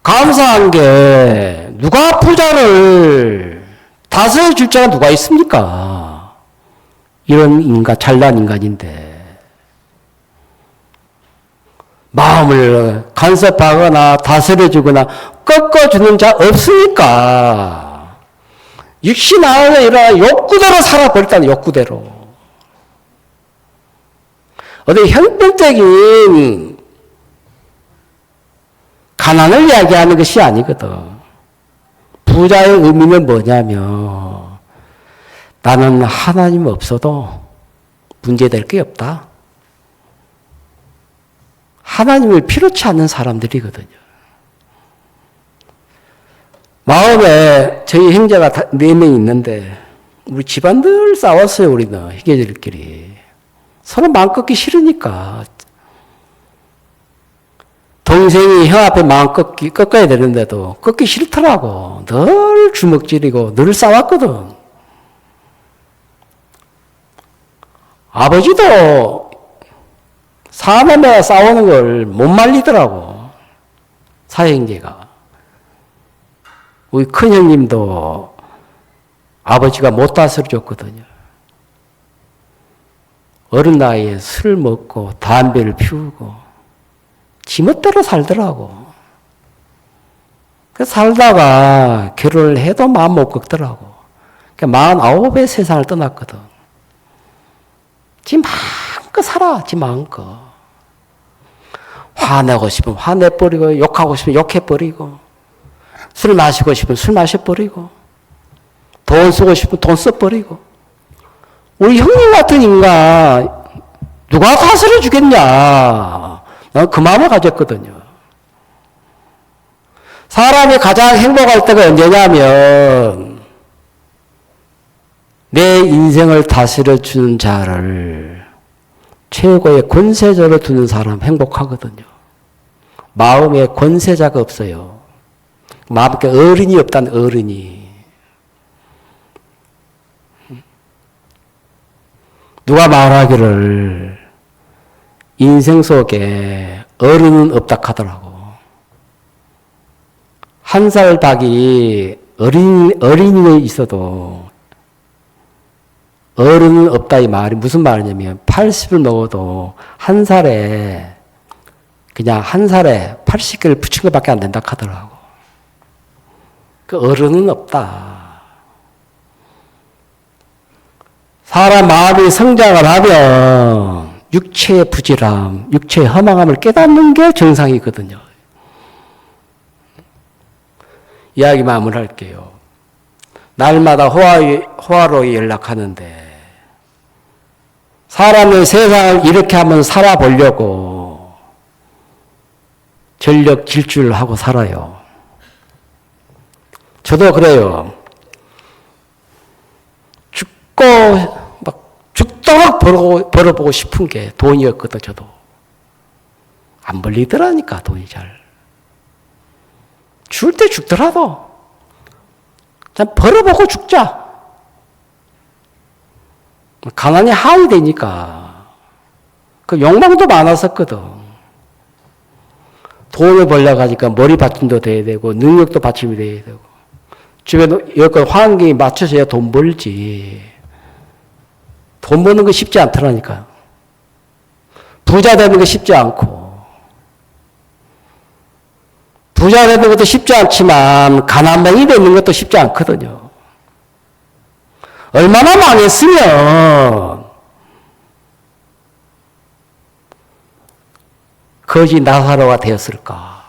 감사한 게 누가 부자를 다스려 줄 자가 누가 있습니까? 이런 인간, 잘난 인간인데 마음을 간섭하거나 다스려주거나 꺾어주는 자 없으니까 육신 안에 일어나 욕구대로 살아버렸다는 욕구대로. 어디 형편적인 가난을 이야기하는 것이 아니거든. 부자의 의미는 뭐냐면 나는 하나님 없어도 문제될 게 없다. 하나님을 필요치 않는 사람들이거든요. 마음에 저희 형제가 4명 있는데 우리 집안 늘 싸웠어요. 우리는 형제들끼리. 서로 마음 꺾기 싫으니까. 동생이 형 앞에 마음 꺾어야 되는데도 꺾기 싫더라고. 늘 주먹질이고 늘 싸웠거든. 아버지도 사남매가 싸우는 걸 못 말리더라고. 사형제가. 우리 큰형님도 아버지가 못 다스려줬거든요. 어른 나이에 술 먹고 담배를 피우고 지멋대로 살더라고. 그래서 살다가 결혼을 해도 마음 못 꺾더라고. 49에 세상을 떠났거든. 지 마음껏 살아. 지 마음껏. 화내고 싶으면 화내버리고 욕하고 싶으면 욕해버리고 술 마시고 싶으면 술 마셔버리고 돈 쓰고 싶으면 돈 써버리고. 우리 형님 같은 인간 누가 다스려 주겠냐. 난 그 마음을 가졌거든요. 사람이 가장 행복할 때가 언제냐면 내 인생을 다스려 주는 자를 최고의 권세자로 두는 사람 행복하거든요. 마음에 권세자가 없어요. 마음에 어른이 없다는 어른이. 누가 말하기를 인생 속에 어른은 없다 하더라고. 한 살 닭이 어린이에 있어도 어른은 없다 이 말이 무슨 말이냐면 80을 먹어도 한 살에 80개를 붙인 것밖에 안 된다 하더라고. 그 어른은 없다. 사람 마음이 성장을 하면 육체의 부질함, 육체의 허망함을 깨닫는 게 정상이거든요. 이야기 마무리할게요. 날마다 호화로이 연락하는데 사람은 세상을 이렇게 한번 살아보려고 전력 질주를 하고 살아요. 저도 그래요. 죽도록 벌어보고 싶은 게 돈이었거든, 저도. 안 벌리더라니까, 돈이 잘. 죽을 때 죽더라도, 그냥 벌어보고 죽자. 가난이 한이 되니까. 그 욕망도 많았었거든. 돈을 벌려가니까 머리 받침도 돼야 되고, 능력도 받침이 돼야 되고, 주변 여건 환경에 맞춰서야 돈 벌지. 돈 버는 거 쉽지 않더라니까. 부자 되는 거 쉽지 않고. 부자 되는 것도 쉽지 않지만 가난뱅이 되는 것도 쉽지 않거든요. 얼마나 망했으면 거지 나사로가 되었을까.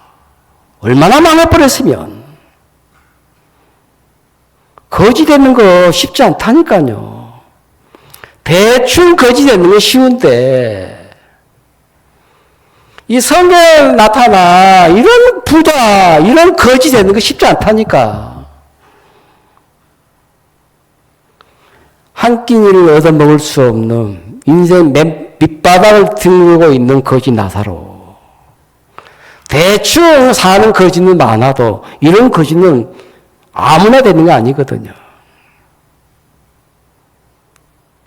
얼마나 망해버렸으면. 거지 되는 거 쉽지 않다니까요. 대충 거지 되는 건 쉬운데 이 성경에 나타나 이런 부자, 이런 거지 되는 거 쉽지 않다니까. 한 끼니를 얻어먹을 수 없는 인생 밑바닥을 들고 있는 거지 나사로. 대충 사는 거지는 많아도 이런 거지는 아무나 되는 거 아니거든요.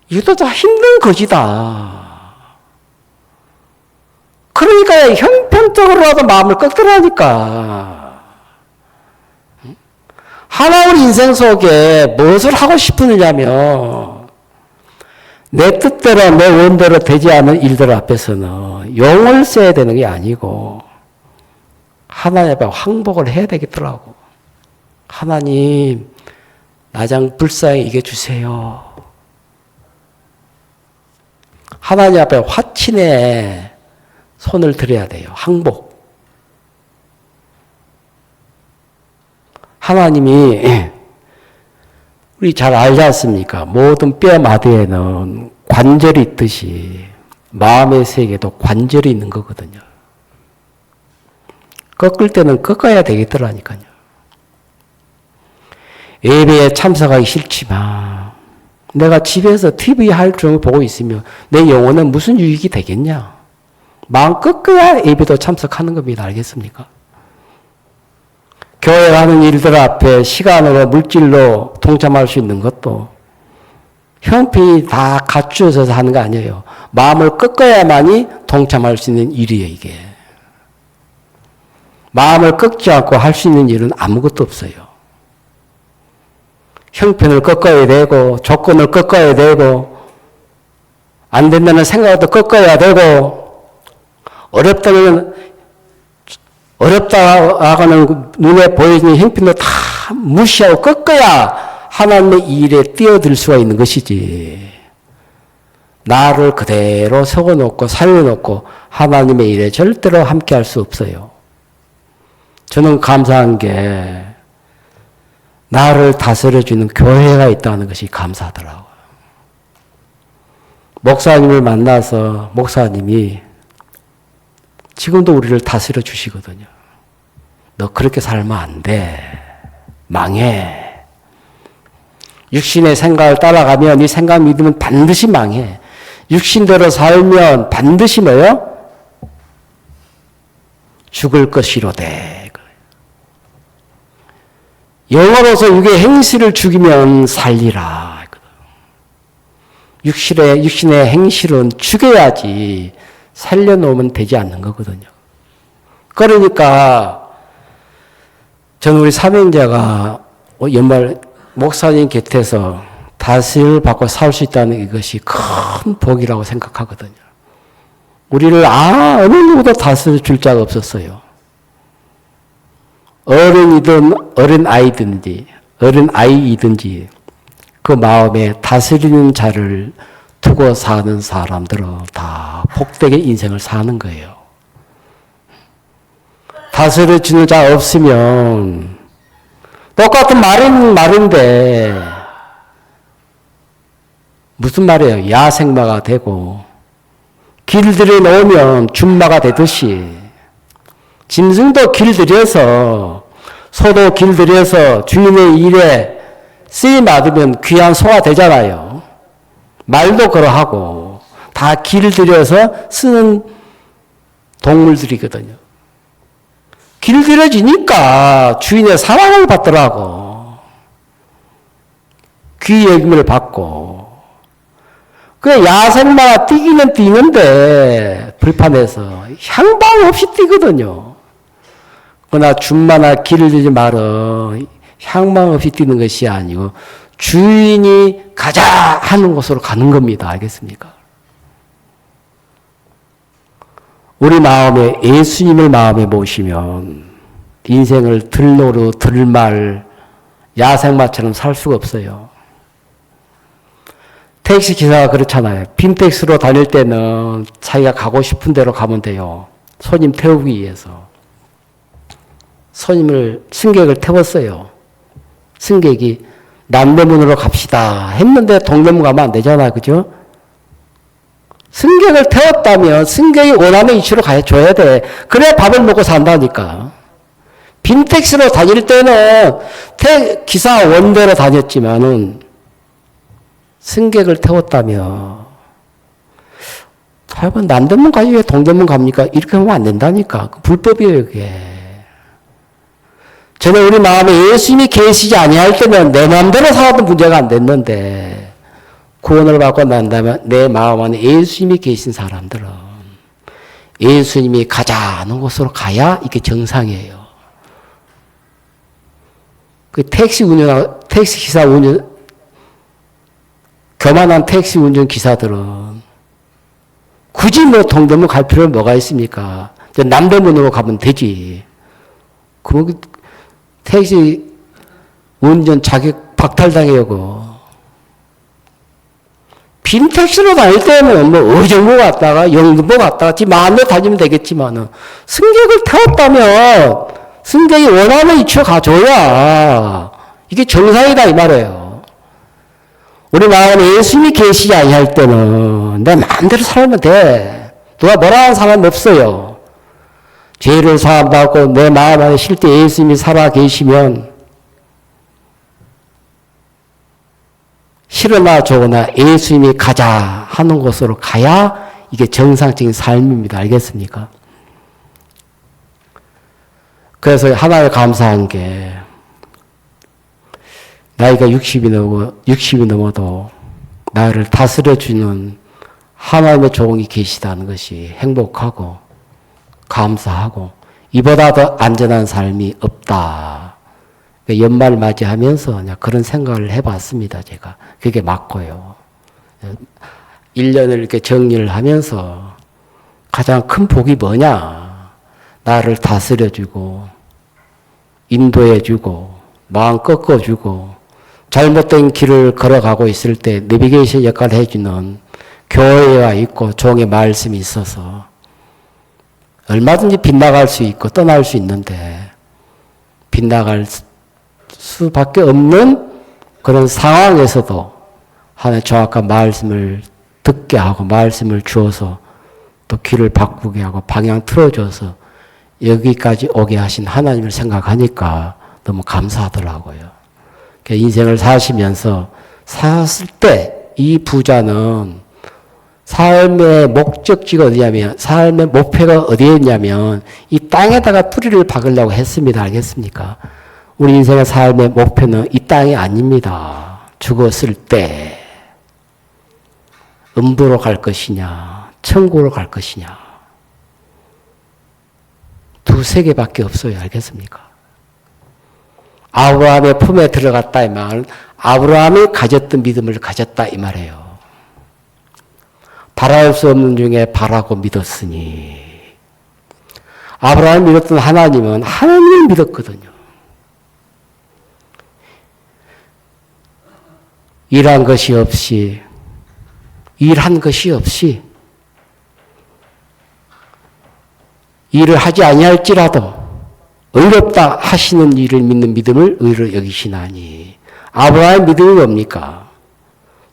이것도 다 힘든 거지다. 그러니까 형편적으로라도 마음을 꺾더라니까. 하나님 인생 속에 무엇을 하고 싶으냐면 내 뜻대로 내 원대로 되지 않은 일들 앞에서는 용을 써야 되는 게 아니고 하나님 앞에 항복을 해야 되겠더라고. 하나님, 나장 불사에 이겨주세요. 하나님 앞에 화친에 손을 들어야 돼요. 항복. 하나님이 우리 잘 알지 않습니까? 모든 뼈 마디에는 관절이 있듯이 마음의 세계도 관절이 있는 거거든요. 꺾을 때는 꺾어야 되겠더라니까요. 예배에 참석하기 싫지만 내가 집에서 TV 할 줄 보고 있으면 내 영혼은 무슨 유익이 되겠냐? 마음 꺾어야 예배도 참석하는 겁니다. 알겠습니까? 교회 하는 일들 앞에 시간으로 물질로 동참할 수 있는 것도 형편이 다 갖추어져서 하는 거 아니에요. 마음을 꺾어야만이 동참할 수 있는 일이에요, 이게. 마음을 꺾지 않고 할 수 있는 일은 아무것도 없어요. 형편을 꺾어야 되고, 조건을 꺾어야 되고, 안 된다는 생각도 꺾어야 되고, 어렵다고는 눈에 보이는 형편도 다 무시하고 꺾어야 하나님의 일에 뛰어들 수가 있는 것이지. 나를 그대로 세워놓고 살려놓고 하나님의 일에 절대로 함께 할 수 없어요. 저는 감사한 게 나를 다스려주는 교회가 있다는 것이 감사하더라고요. 목사님을 만나서 목사님이 지금도 우리를 다스려 주시거든요. 너 그렇게 살면 안 돼. 망해. 육신의 생각을 따라가면 네 생각 믿으면 반드시 망해. 육신대로 살면 반드시 뭐요? 죽을 것이로되. 영어로서 육의 행실을 죽이면 살리라. 육신의 행실은 죽여야지 살려놓으면 되지 않는 거거든요. 그러니까 저는 우리 사명자가 연말 목사님 곁에서 다스림을 받고 살 수 있다는 이것이 큰 복이라고 생각하거든요. 우리를 어느 누구도 다스려 줄 자가 없었어요. 어른이든 어린아이이든지 그 마음에 다스리는 자를 두고 사는 사람들은 다 복되게 인생을 사는 거예요. 다스려주는 자 없으면 똑같은 말인데 무슨 말이에요? 야생마가 되고 길들여 놓으면 준마가 되듯이 짐승도 길들여서 소도 길들여서 주인의 일에 쓰임 받으면 귀한 소가 되잖아요. 말도 그러하고 다 길들여서 쓰는 동물들이거든요. 길들여지니까 주인의 사랑을 받더라고. 귀 여김을 받고. 그 야생마가 뛰기는 뛰는데 불판에서 향방 없이 뛰거든요. 그러나 준마나 길들이지 말어 향방 없이 뛰는 것이 아니고 주인이 가자 하는 곳으로 가는 겁니다. 알겠습니까? 우리 마음에 예수님을 마음에 모시면 인생을 들노루 들말 야생마처럼 살 수가 없어요. 택시기사가 그렇잖아요. 빈 택시로 다닐 때는 자기가 가고 싶은 대로 가면 돼요. 손님 태우기 위해서. 승객을 태웠어요. 승객이 남대문으로 갑시다 했는데 동대문 가면 안 되잖아. 그죠? 승객을 태웠다면 승객이 원하는 위치로 가줘야 돼. 그래야 밥을 먹고 산다니까. 빈 택시로 다닐 때는 기사 원대로 다녔지만은 승객을 태웠다면 하여간 남대문 가지 왜 동대문 갑니까? 이렇게 하면 안 된다니까. 불법이에요, 그게. 저는 우리 마음에 예수님이 계시지 아니할 때는 내 마음대로 살아도 문제가 안 됐는데 구원을 받고 난다면 내 마음 안에 예수님이 계신 사람들은 예수님이 가자 하는 곳으로 가야 이게 정상이에요. 그 교만한 택시 운전 기사들은 굳이 뭐 동대문 갈 필요는 뭐가 있습니까? 남대문으로 가면 되지. 그럼 택시 운전 자격 박탈당해요, 그거. 빈 택시로 다닐 때는 뭐 의정부 갔다가 영등포 갔다가 지 마음대로 다니면 되겠지만은 승객을 태웠다면 승객이 원하는 위치로 가줘야 이게 정상이다 이 말이에요. 우리 마음에 예수님이 계시지 아니할 때는 내 마음대로 살면 돼. 누가 뭐라 하는 사람 없어요. 죄를 사함받고 내 마음 안에 쉴 때 예수님이 살아 계시면 싫으나 좋으나 예수님이 가자 하는 곳으로 가야 이게 정상적인 삶입니다. 알겠습니까? 그래서 하나님 감사한 게 나이가 60이 넘어도 나를 다스려주는 하나님의 종이 계시다는 것이 행복하고 감사하고 이보다 더 안전한 삶이 없다. 연말 맞이하면서 그냥 그런 생각을 해봤습니다. 제가. 그게 맞고요. 1년을 이렇게 정리를 하면서 가장 큰 복이 뭐냐. 나를 다스려주고 인도해주고 마음 꺾어주고 잘못된 길을 걸어가고 있을 때 내비게이션 역할을 해주는 교회가 있고 종의 말씀이 있어서 얼마든지 빗나갈 수 있고 떠날 수 있는데 빗나갈 수밖에 없는 그런 상황에서도 하나의 정확한 말씀을 듣게 하고 말씀을 주어서 또 길을 바꾸게 하고 방향 틀어줘서 여기까지 오게 하신 하나님을 생각하니까 너무 감사하더라고요. 인생을 사시면서 살았을 때 이 부자는 삶의 목적지가 어디냐면 삶의 목표가 어디에 있냐면 이 땅에다가 뿌리를 박으려고 했습니다. 알겠습니까? 우리 인생의 삶의 목표는 이 땅이 아닙니다. 죽었을 때 음부로 갈 것이냐 천국으로 갈 것이냐 두세 개밖에 없어요. 알겠습니까? 아브라함의 품에 들어갔다 이 말은 아브라함이 가졌던 믿음을 가졌다 이 말이에요. 바랄 수 없는 중에 바라고 믿었으니 아브라함이 믿었던 하나님은 하나님을 믿었거든요. 일한 것이 없이 일을 하지 아니할지라도 의롭다 하시는 일을 믿는 믿음을 의로 여기시나니 아브라함의 믿음이 뭡니까?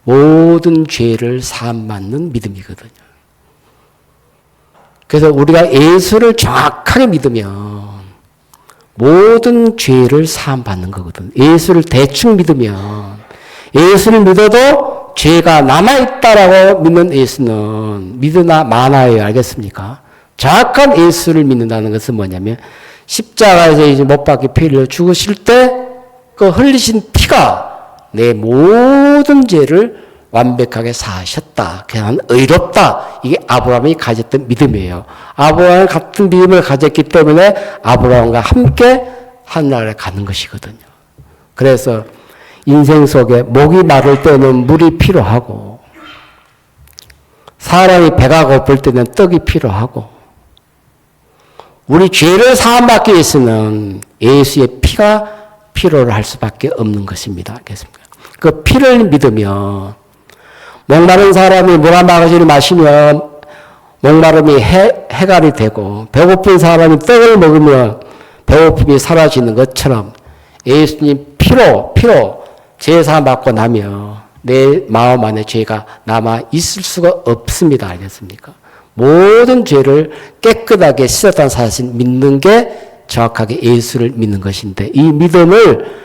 모든 죄를 사함받는 믿음이거든요. 그래서 우리가 예수를 정확하게 믿으면 모든 죄를 사함받는 거거든요. 예수를 대충 믿으면 예수를 믿어도 죄가 남아있다라고 믿는 예수는 믿으나 마나예요. 알겠습니까? 정확한 예수를 믿는다는 것은 뭐냐면 십자가에서 이제 못 박혀 피 흘려 죽으실 때 그 흘리신 피가 내 모든 죄를 완벽하게 사하셨다. 그냥 의롭다. 이게 아브라함이 가졌던 믿음이에요. 아브라함 같은 믿음을 가졌기 때문에 아브라함과 함께 하늘나라에 가는 것이거든요. 그래서 인생 속에 목이 마를 때는 물이 필요하고 사람이 배가 고플 때는 떡이 필요하고 우리 죄를 사함받기 위해서는 예수의 피가 필요로 할 수밖에 없는 것입니다. 알겠습니까? 그 피를 믿으면 목마른 사람이 물 한 바가지를 마시면 목마름이 해갈이 되고 배고픈 사람이 떡을 먹으면 배고픔이 사라지는 것처럼 예수님 피로 죄 사함 받고 나면 내 마음 안에 죄가 남아 있을 수가 없습니다. 알겠습니까? 모든 죄를 깨끗하게 씻었다는 사실 믿는 게 정확하게 예수를 믿는 것인데 이 믿음을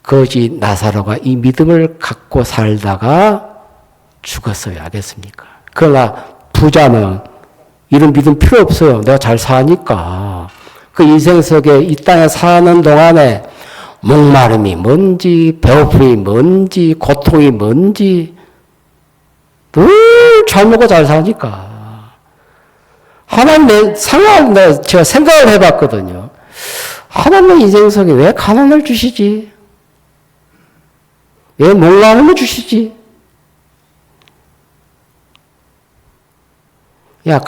거지 나사로가 이 믿음을 갖고 살다가 죽었어요. 알겠습니까? 그러나 부자는 이런 믿음 필요 없어요. 내가 잘 사니까. 그 인생 속에 이 땅에 사는 동안에 목마름이 뭔지 배고픔이 뭔지 고통이 뭔지 늘 잘 먹고 잘 사니까. 하나님 제가 생각을 해봤거든요. 하나님의 인생 속에 왜 가난을 주시지? 왜 목마름을 주시지? 야,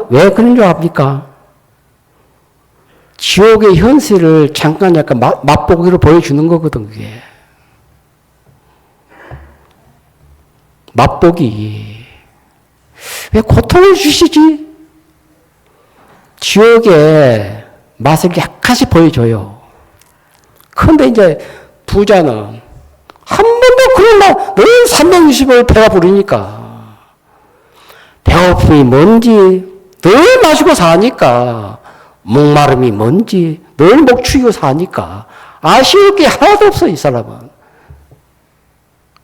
왜 그런 줄 압니까? 지옥의 현실을 잠깐 약간 맛보기로 보여주는 거거든, 그게. 맛보기. 왜 고통을 주시지? 지옥의 맛을 약간씩 보여줘요. 그런데 이제 부자는 한 번도 그런 날, 늘 360을 배가 부르니까. 배고픔이 뭔지 늘 마시고 사니까. 목마름이 뭔지 늘 목 축이고 사니까. 아쉬울 게 하나도 없어, 이 사람은.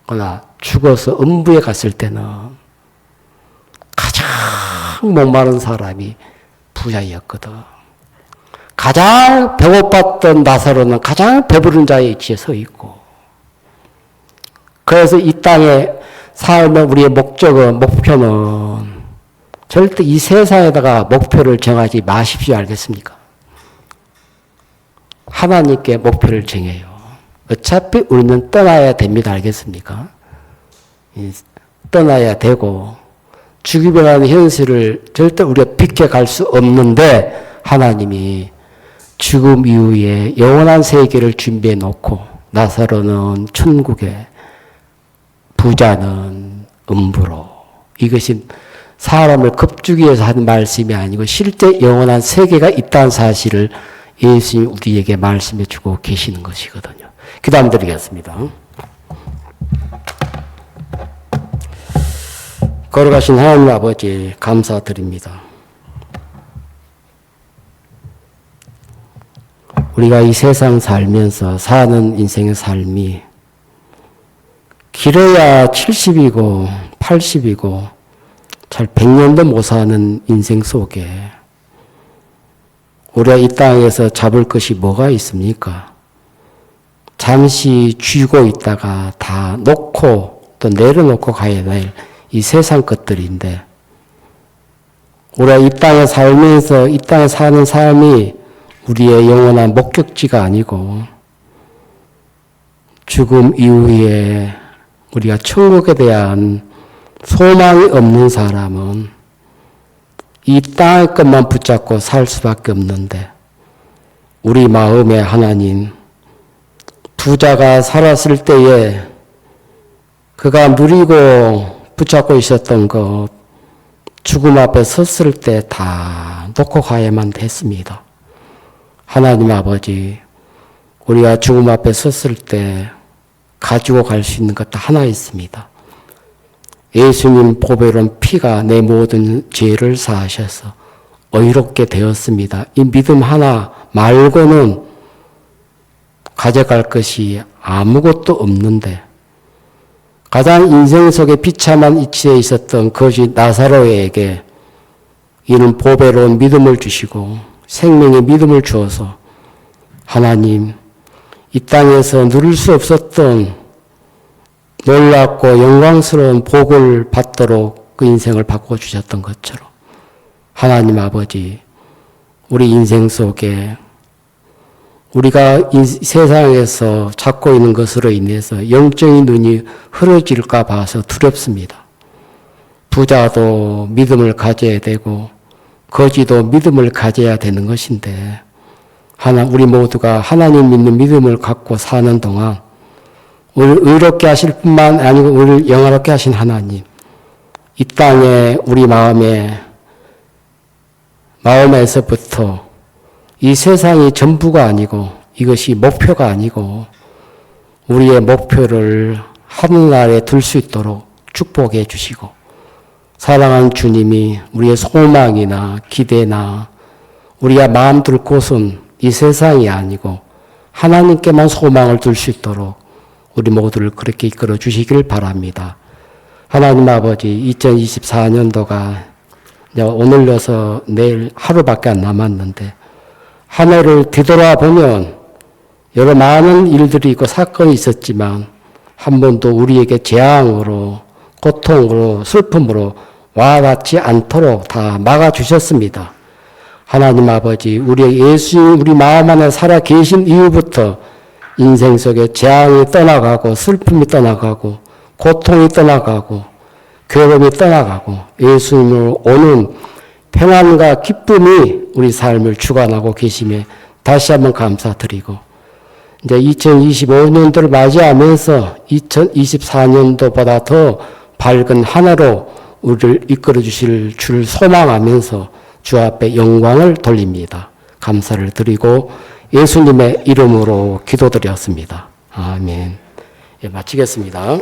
그러나 죽어서 음부에 갔을 때는 가장 목마른 사람이 부자였거든. 가장 배고팠던 나사로는 가장 배부른 자의 위치에 서 있고. 그래서 이 땅의 삶의 우리의 목표는 절대 이 세상에다가 목표를 정하지 마십시오. 알겠습니까? 하나님께 목표를 정해요. 어차피 우리는 떠나야 됩니다. 알겠습니까? 떠나야 되고 죽음이라는 현실을 절대 우리가 비켜갈 수 없는데 하나님이 죽음 이후에 영원한 세계를 준비해 놓고 나사로는 천국에 부자는 음부로. 이것이 사람을 겁주기 위해서 하는 말씀이 아니고 실제 영원한 세계가 있다는 사실을 예수님이 우리에게 말씀해 주고 계시는 것이거든요. 기도함 드리겠습니다. 걸어가신 하나님 아버지 감사드립니다. 우리가 이 세상 살면서 사는 인생의 삶이 길어야 70이고 80이고 잘 100년도 못 사는 인생 속에 우리가 이 땅에서 잡을 것이 뭐가 있습니까? 잠시 쥐고 있다가 다 놓고 또 내려놓고 가야 될 이 세상 것들인데 우리가 이 땅에 살면서 이 땅에 사는 삶이 우리의 영원한 목적지가 아니고 죽음 이후에 우리가 천국에 대한 소망이 없는 사람은 이 땅의 것만 붙잡고 살 수밖에 없는데 우리 마음에 하나님 부자가 살았을 때에 그가 누리고 붙잡고 있었던 것 죽음 앞에 섰을 때 다 놓고 가야만 했습니다. 하나님 아버지 우리가 죽음 앞에 섰을 때 가지고 갈 수 있는 것도 하나 있습니다. 예수님 보배로운 피가 내 모든 죄를 사하셔서 의롭게 되었습니다. 이 믿음 하나 말고는 가져갈 것이 아무것도 없는데 가장 인생 속에 비참한 위치에 있었던 거지 나사로에게 이는 보배로운 믿음을 주시고 생명의 믿음을 주어서 하나님 이 땅에서 누릴 수 없었던 놀랍고 영광스러운 복을 받도록 그 인생을 바꿔주셨던 것처럼 하나님 아버지 우리 인생 속에 우리가 세상에서 찾고 있는 것으로 인해서 영적인 눈이 흐려질까 봐서 두렵습니다. 부자도 믿음을 가져야 되고 거지도 믿음을 가져야 되는 것인데 우리 모두가 하나님 믿는 믿음을 갖고 사는 동안 우리를 의롭게 하실 뿐만 아니고 우리를 영화롭게 하신 하나님 이 땅에 우리 마음에서부터 이 세상이 전부가 아니고 이것이 목표가 아니고 우리의 목표를 하늘나라에 둘 수 있도록 축복해 주시고 사랑하는 주님이 우리의 소망이나 기대나 우리가 마음 둘 곳은 이 세상이 아니고 하나님께만 소망을 둘 수 있도록 우리 모두를 그렇게 이끌어 주시길 바랍니다. 하나님 아버지 2024년도가 오늘로서 내일 하루밖에 안 남았는데 한 해를 뒤돌아보면 여러 많은 일들이 있고 사건이 있었지만 한 번도 우리에게 재앙으로 고통으로 슬픔으로 와닿지 않도록 다 막아주셨습니다. 하나님 아버지 우리의 예수님 우리 마음 안에 살아 계신 이후부터 인생 속에 재앙이 떠나가고 슬픔이 떠나가고 고통이 떠나가고 괴로움이 떠나가고 예수님으로 오는 평안과 기쁨이 우리 삶을 주관하고 계심에 다시 한번 감사드리고 이제 2025년도를 맞이하면서 2024년도보다 더 밝은 한 해로 우리를 이끌어 주실 줄 소망하면서 주 앞에 영광을 돌립니다. 감사를 드리고 예수님의 이름으로 기도드렸습니다. 아멘. 예, 마치겠습니다.